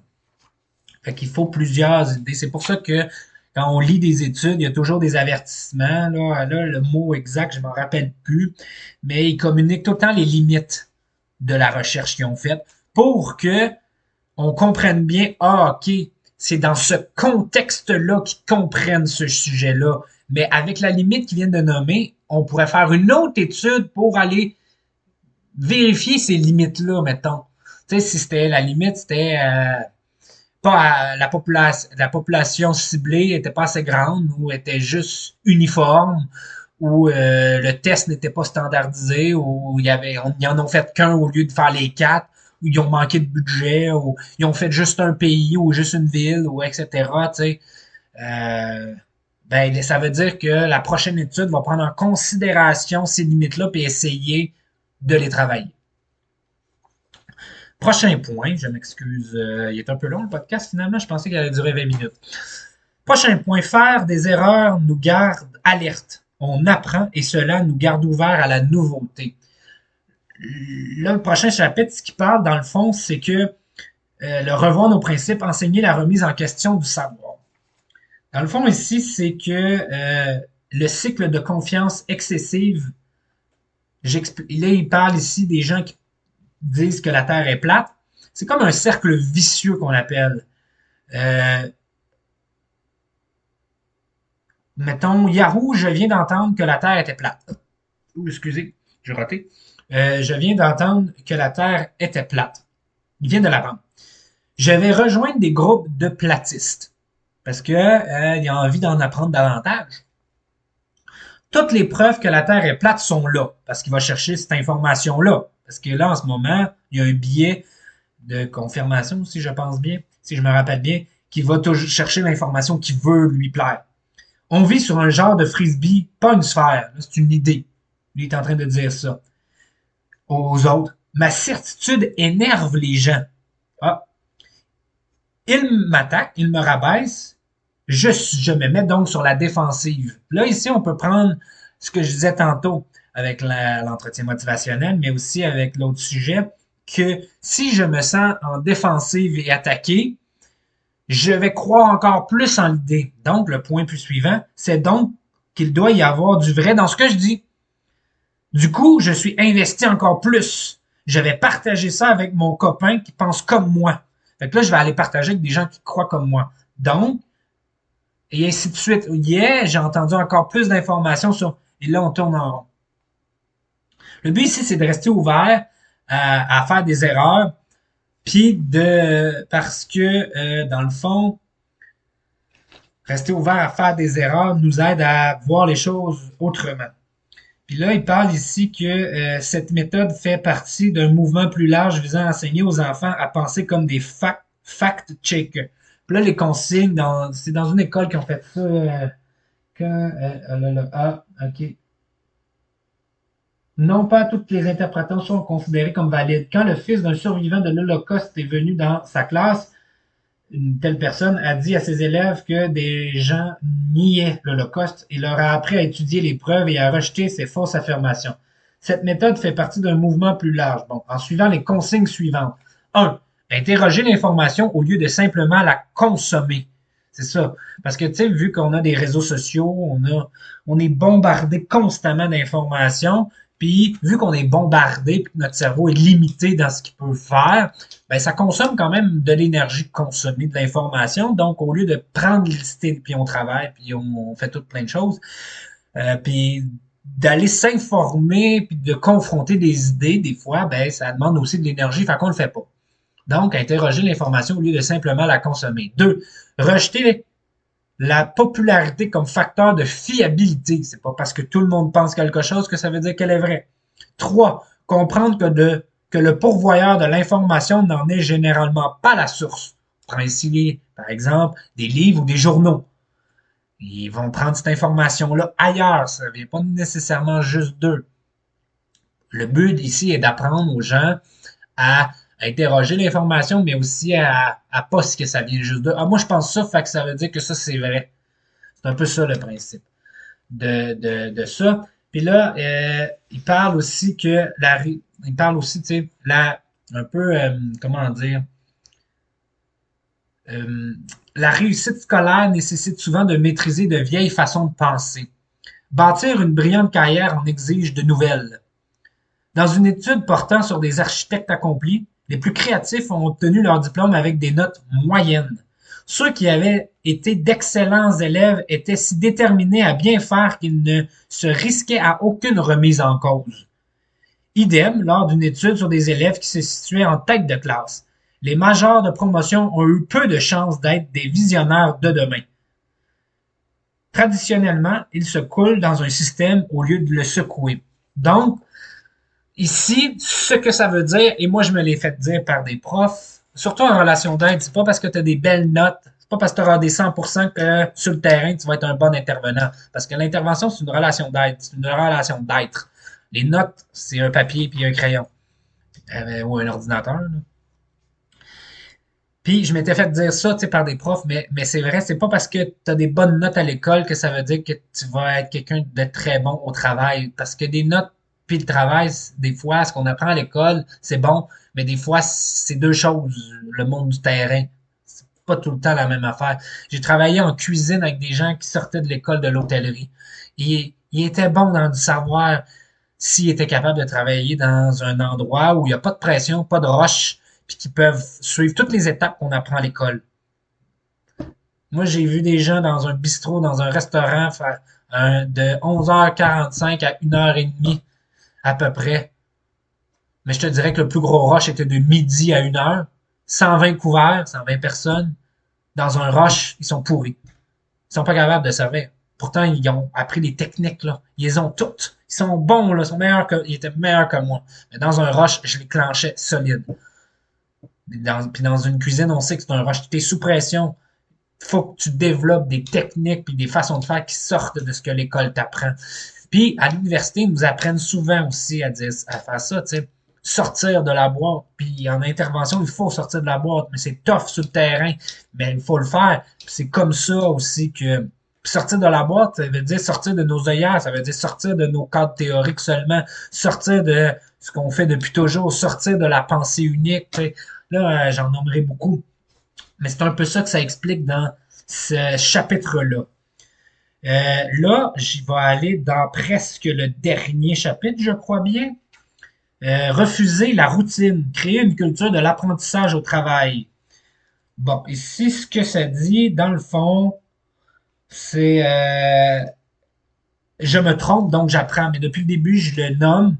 Fait qu'il faut plusieurs idées. C'est pour ça que quand on lit des études, il y a toujours des avertissements. Là le mot exact, je ne m'en rappelle plus, mais ils communiquent tout le temps les limites de la recherche qu'ils ont faite pour que on comprenne bien, ah, OK, c'est dans ce contexte-là qu'ils comprennent ce sujet-là. Mais avec la limite qu'ils viennent de nommer, on pourrait faire une autre étude pour aller vérifier ces limites-là, mettons. Tu sais, si c'était la limite, c'était pas la population ciblée était pas assez grande ou était juste uniforme ou le test n'était pas standardisé ou ils en ont fait qu'un au lieu de faire les quatre ou ils ont manqué de budget ou ils ont fait juste un pays ou juste une ville ou etc. Tu sais, ben ça veut dire que la prochaine étude va prendre en considération ces limites-là puis essayer de les travailler. Prochain point, je m'excuse, il est un peu long le podcast finalement, je pensais qu'il allait durer 20 minutes. Prochain point, faire des erreurs nous garde alerte. On apprend et cela nous garde ouverts à la nouveauté. Là, le prochain chapitre, ce qui parle dans le fond, c'est que le revoir nos principes, enseigner la remise en question du savoir. Dans le fond, ici, c'est que le cycle de confiance excessive, là, il parle ici des gens qui disent que la Terre est plate. C'est comme un cercle vicieux qu'on appelle. Mettons, Yahoo, je viens d'entendre que la Terre était plate. Excusez, j'ai raté. Je viens d'entendre que la Terre était plate. Il vient de l'apprendre. Je vais rejoindre des groupes de platistes parce que il a envie d'en apprendre davantage. Toutes les preuves que la Terre est plate sont là parce qu'il va chercher cette information-là. Parce que là, en ce moment, il y a un biais de confirmation, si je pense bien, si je me rappelle bien, qui va toujours chercher l'information qui veut lui plaire. On vit sur un genre de frisbee, pas une sphère. C'est une idée. Lui est en train de dire ça aux autres. Ma certitude énerve les gens. Ah. Il m'attaque, il me rabaisse. Je me mets donc sur la défensive. Là, ici, on peut prendre ce que je disais tantôt avec l'entretien motivationnel, mais aussi avec l'autre sujet, que si je me sens en défensive et attaqué, je vais croire encore plus en l'idée. Donc, le point plus suivant, c'est donc qu'il doit y avoir du vrai dans ce que je dis. Du coup, je suis investi encore plus. Je vais partager ça avec mon copain qui pense comme moi. Fait que là, je vais aller partager avec des gens qui croient comme moi. Donc, et ainsi de suite. Yeah, j'ai entendu encore plus d'informations sur... Et là, on tourne en rond. Le but ici, c'est de rester ouvert à faire des erreurs, puis parce que, dans le fond, rester ouvert à faire des erreurs nous aide à voir les choses autrement. Puis là, il parle ici que cette méthode fait partie d'un mouvement plus large visant à enseigner aux enfants à penser comme des fact-checkers. Puis là, les consignes, c'est dans une école qui ont fait ça. OK. Non pas toutes les interprétations sont considérées comme valides. Quand le fils d'un survivant de l'Holocauste est venu dans sa classe, une telle personne a dit à ses élèves que des gens niaient l'Holocauste et leur a appris à étudier les preuves et à rejeter ces fausses affirmations. Cette méthode fait partie d'un mouvement plus large. Bon, en suivant les consignes suivantes. 1. Interroger l'information au lieu de simplement la consommer. C'est ça. Parce que, tu sais, vu qu'on a des réseaux sociaux, on est bombardé constamment d'informations, Puis, vu qu'on est bombardé et que notre cerveau est limité dans ce qu'il peut faire, ben ça consomme quand même de l'énergie de consommer de l'information. Donc, au lieu de prendre l'électricité, puis on travaille, puis on fait tout plein de choses, puis d'aller s'informer, puis de confronter des idées, des fois, ben ça demande aussi de l'énergie, fait qu'on le fait pas. Donc, interroger l'information au lieu de simplement la consommer. Deux, rejeter la popularité comme facteur de fiabilité. C'est pas parce que tout le monde pense quelque chose que ça veut dire qu'elle est vraie. Trois, comprendre que le pourvoyeur de l'information n'en est généralement pas la source. Prends ici, par exemple, des livres ou des journaux. Ils vont prendre cette information-là ailleurs. Ça ne vient pas nécessairement juste d'eux. Le but ici est d'apprendre aux gens à interroger l'information, mais aussi à pas ce que ça vient juste d'eux. Ah, moi, je pense ça, fait que ça veut dire que ça, c'est vrai. C'est un peu ça le principe de ça. Puis là, il parle aussi que il parle aussi, tu sais, un peu, comment dire, euh, la réussite scolaire nécessite souvent de maîtriser de vieilles façons de penser. Bâtir une brillante carrière en exige de nouvelles. Dans une étude portant sur des architectes accomplis, les plus créatifs ont obtenu leur diplôme avec des notes moyennes. Ceux qui avaient été d'excellents élèves étaient si déterminés à bien faire qu'ils ne se risquaient à aucune remise en cause. Idem lors d'une étude sur des élèves qui se situaient en tête de classe. Les majors de promotion ont eu peu de chances d'être des visionnaires de demain. Traditionnellement, ils se coulent dans un système au lieu de le secouer. Donc, ici, ce que ça veut dire, et moi je me l'ai fait dire par des profs, surtout en relation d'aide, c'est pas parce que tu as des belles notes, c'est pas parce que tu auras des 100% que sur le terrain, tu vas être un bon intervenant. Parce que l'intervention, c'est une relation d'aide, c'est une relation d'être. Les notes, c'est un papier puis un crayon. Ou un ordinateur. Là. Puis je m'étais fait dire ça, tu sais, par des profs, mais c'est vrai, c'est pas parce que tu as des bonnes notes à l'école que ça veut dire que tu vas être quelqu'un de très bon au travail. Parce que des notes puis le travail, des fois, ce qu'on apprend à l'école, c'est bon, mais des fois, c'est deux choses, le monde du terrain. C'est pas tout le temps la même affaire. J'ai travaillé en cuisine avec des gens qui sortaient de l'école de l'hôtellerie. Ils étaient bons dans du savoir s'ils étaient capables de travailler dans un endroit où il n'y a pas de pression, pas de rush, puis qui peuvent suivre toutes les étapes qu'on apprend à l'école. Moi, j'ai vu des gens dans un bistrot, dans un restaurant, faire de 11h45 à 1h30 à peu près. Mais je te dirais que le plus gros rush était de midi à 1h. 120 couverts, 120 personnes. Dans un rush, ils sont pourris. Ils sont pas capables de servir. Pourtant, ils ont appris des techniques, là. Ils les ont toutes. Ils sont bons, là. Ils étaient meilleurs que moi. Mais dans un rush, je les clenchais solide. Puis dans une cuisine, on sait que c'est un rush. Tu es sous pression. Il faut que tu développes des techniques puis des façons de faire qui sortent de ce que l'école t'apprend. Puis à l'université, ils nous apprennent souvent aussi à faire ça, tu sais. Sortir de la boîte. Puis en intervention, il faut sortir de la boîte. Mais c'est tough sur le terrain. Mais il faut le faire. Puis c'est comme ça aussi que. Puis sortir de la boîte, ça veut dire sortir de nos œillères, ça veut dire sortir de nos cadres théoriques seulement, sortir de ce qu'on fait depuis toujours, sortir de la pensée unique. Tu sais. Là, j'en nommerai beaucoup. Mais c'est un peu ça que ça explique dans ce chapitre-là. Là, j'y vais aller dans presque le dernier chapitre, je crois bien. Refuser la routine, créer une culture de l'apprentissage au travail. Bon, ici, ce que ça dit, dans le fond, c'est je me trompe, donc j'apprends. Mais depuis le début, je le nomme.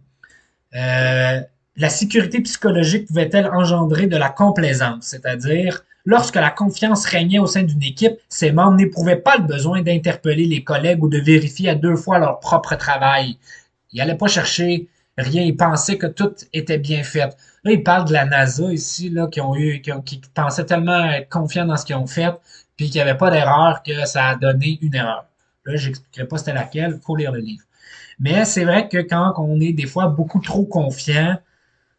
Euh, la sécurité psychologique pouvait-elle engendrer de la complaisance? C'est-à-dire, lorsque la confiance régnait au sein d'une équipe, ses membres n'éprouvaient pas le besoin d'interpeller les collègues ou de vérifier à deux fois leur propre travail. Ils n'allaient pas chercher rien, ils pensaient que tout était bien fait. Là, ils parlent de la NASA ici, là, qui pensaient tellement être confiants dans ce qu'ils ont fait, puis qu'il n'y avait pas d'erreur, que ça a donné une erreur. Là, j'expliquerai pas c'était laquelle, il faut lire le livre. Mais c'est vrai que quand on est des fois beaucoup trop confiant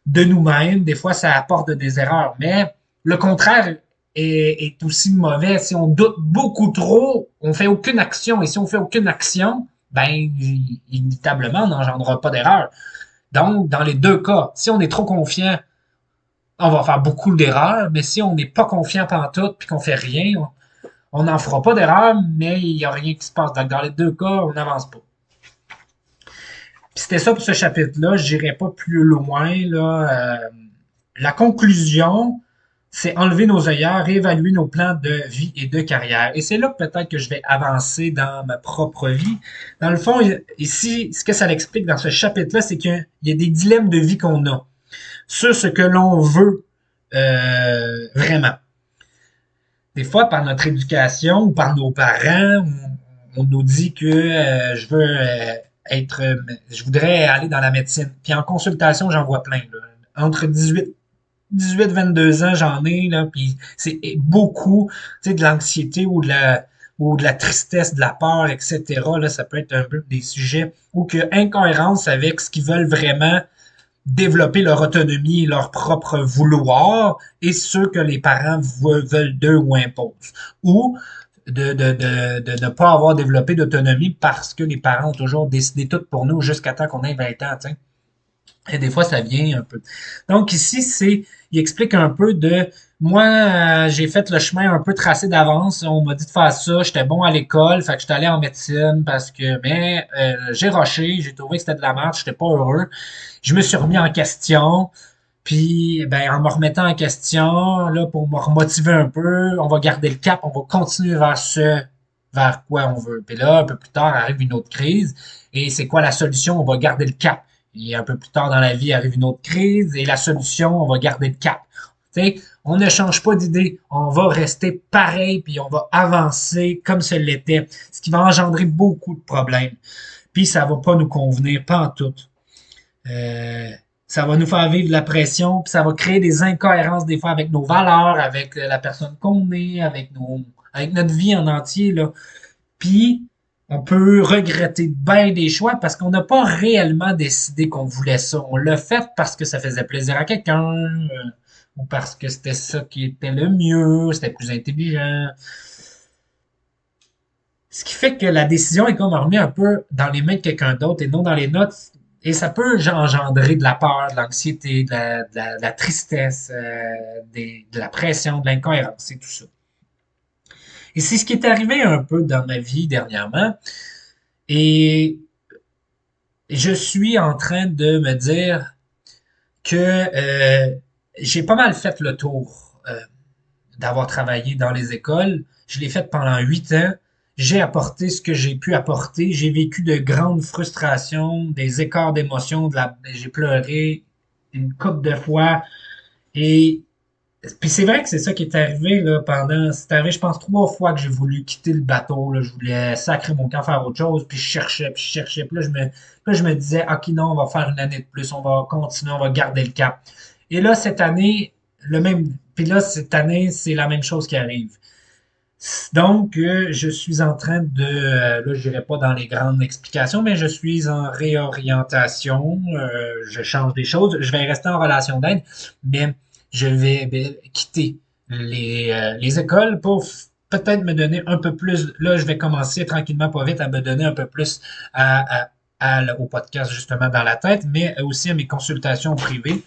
de nous-mêmes, des fois ça apporte des erreurs. Mais le contraire est aussi mauvais. Si on doute beaucoup trop, on fait aucune action. Et si on fait aucune action, ben inévitablement, on n'engendrera pas d'erreur. Donc, dans les deux cas, si on est trop confiant, on va faire beaucoup d'erreurs. Mais si on n'est pas confiant pantoute puis qu'on fait rien, on n'en fera pas d'erreurs, mais il n'y a rien qui se passe. Donc, dans les deux cas, on n'avance pas. Puis c'était ça pour ce chapitre-là. Je n'irai pas plus loin. Là. La conclusion, c'est enlever nos œillères, réévaluer nos plans de vie et de carrière. Et c'est là que peut-être que je vais avancer dans ma propre vie. Dans le fond, ici, ce que ça l'explique dans ce chapitre-là, c'est qu'il y a des dilemmes de vie qu'on a sur ce que l'on veut vraiment. Des fois, par notre éducation ou par nos parents, on nous dit que je veux je voudrais aller dans la médecine. Puis en consultation, j'en vois plein. Là. Entre 18, 22 ans, j'en ai, là, puis c'est beaucoup, tu sais, de l'anxiété ou de la tristesse, de la peur, etc. Là, ça peut être un peu des sujets où que incohérence avec ce qu'ils veulent vraiment développer leur autonomie et leur propre vouloir et ce que les parents veulent d'eux ou imposent. Ou de ne pas avoir développé d'autonomie parce que les parents ont toujours décidé tout pour nous jusqu'à temps qu'on ait 20 ans, t'sais. Et des fois, ça vient un peu. Donc ici, il explique un peu de, moi, j'ai fait le chemin un peu tracé d'avance. On m'a dit de faire ça. J'étais bon à l'école, fait que j'étais allé en médecine parce que, mais j'ai rushé, j'ai trouvé que c'était de la merde, j'étais pas heureux. Je me suis remis en question. Puis, ben, en me remettant en question, là, pour me remotiver un peu, on va garder le cap, on va continuer vers quoi on veut. Puis là, un peu plus tard, arrive une autre crise. Et c'est quoi la solution? On va garder le cap. Et un peu plus tard dans la vie, arrive une autre crise. Et la solution, on va garder le cap. Tu sais, on ne change pas d'idée. On va rester pareil, puis on va avancer comme ce l'était. Ce qui va engendrer beaucoup de problèmes. Puis ça va pas nous convenir, pas en tout. Euh, Ça va nous faire vivre de la pression, puis ça va créer des incohérences des fois avec nos valeurs, avec la personne qu'on est, avec notre vie en entier, là. Puis, on peut regretter bien des choix parce qu'on n'a pas réellement décidé qu'on voulait ça. On l'a fait parce que ça faisait plaisir à quelqu'un, ou parce que c'était ça qui était le mieux, c'était plus intelligent. Ce qui fait que la décision est comme remise un peu dans les mains de quelqu'un d'autre et non dans les notes. Et ça peut engendrer de la peur, de l'anxiété, de la tristesse, de la pression, de l'incohérence et tout ça. Et c'est ce qui est arrivé un peu dans ma vie dernièrement. Et je suis en train de me dire que j'ai pas mal fait le tour d'avoir travaillé dans les écoles. Je l'ai fait pendant 8 ans. J'ai apporté ce que j'ai pu apporter. J'ai vécu de grandes frustrations, des écarts d'émotions, j'ai pleuré une couple de fois. Et puis c'est vrai que c'est ça qui est arrivé là pendant. C'est arrivé, je pense, 3 fois que j'ai voulu quitter le bateau. Là, je voulais sacrer mon camp, faire autre chose, puis je cherchais, puis je cherchais. Puis là, je me disais, ok, non, on va faire une année de plus, on va continuer, on va garder le cap. Et là, cette année, cette année, c'est la même chose qui arrive. Donc, je suis en train là, je n'irai pas dans les grandes explications, mais je suis en réorientation. Je change des choses. Je vais rester en relation d'aide, mais je vais quitter les écoles pour peut-être me donner un peu plus. Là, je vais commencer tranquillement, pas vite, à me donner un peu plus au podcast, justement, dans la tête, mais aussi à mes consultations privées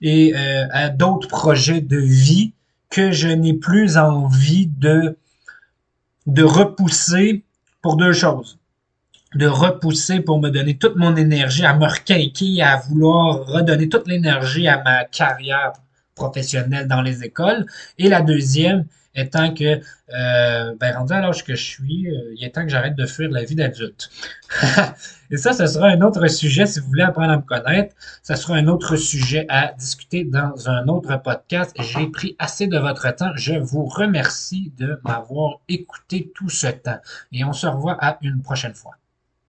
et à d'autres projets de vie que je n'ai plus envie de repousser pour 2 choses. De repousser pour me donner toute mon énergie, à me requinquer, à vouloir redonner toute l'énergie à ma carrière professionnelle dans les écoles. Et la deuxième étant que, rendu à l'âge que je suis, il est temps que j'arrête de fuir la vie d'adulte. Et ça, ce sera un autre sujet si vous voulez apprendre à me connaître. Ça sera un autre sujet à discuter dans un autre podcast. J'ai pris assez de votre temps. Je vous remercie de m'avoir écouté tout ce temps. Et on se revoit à une prochaine fois.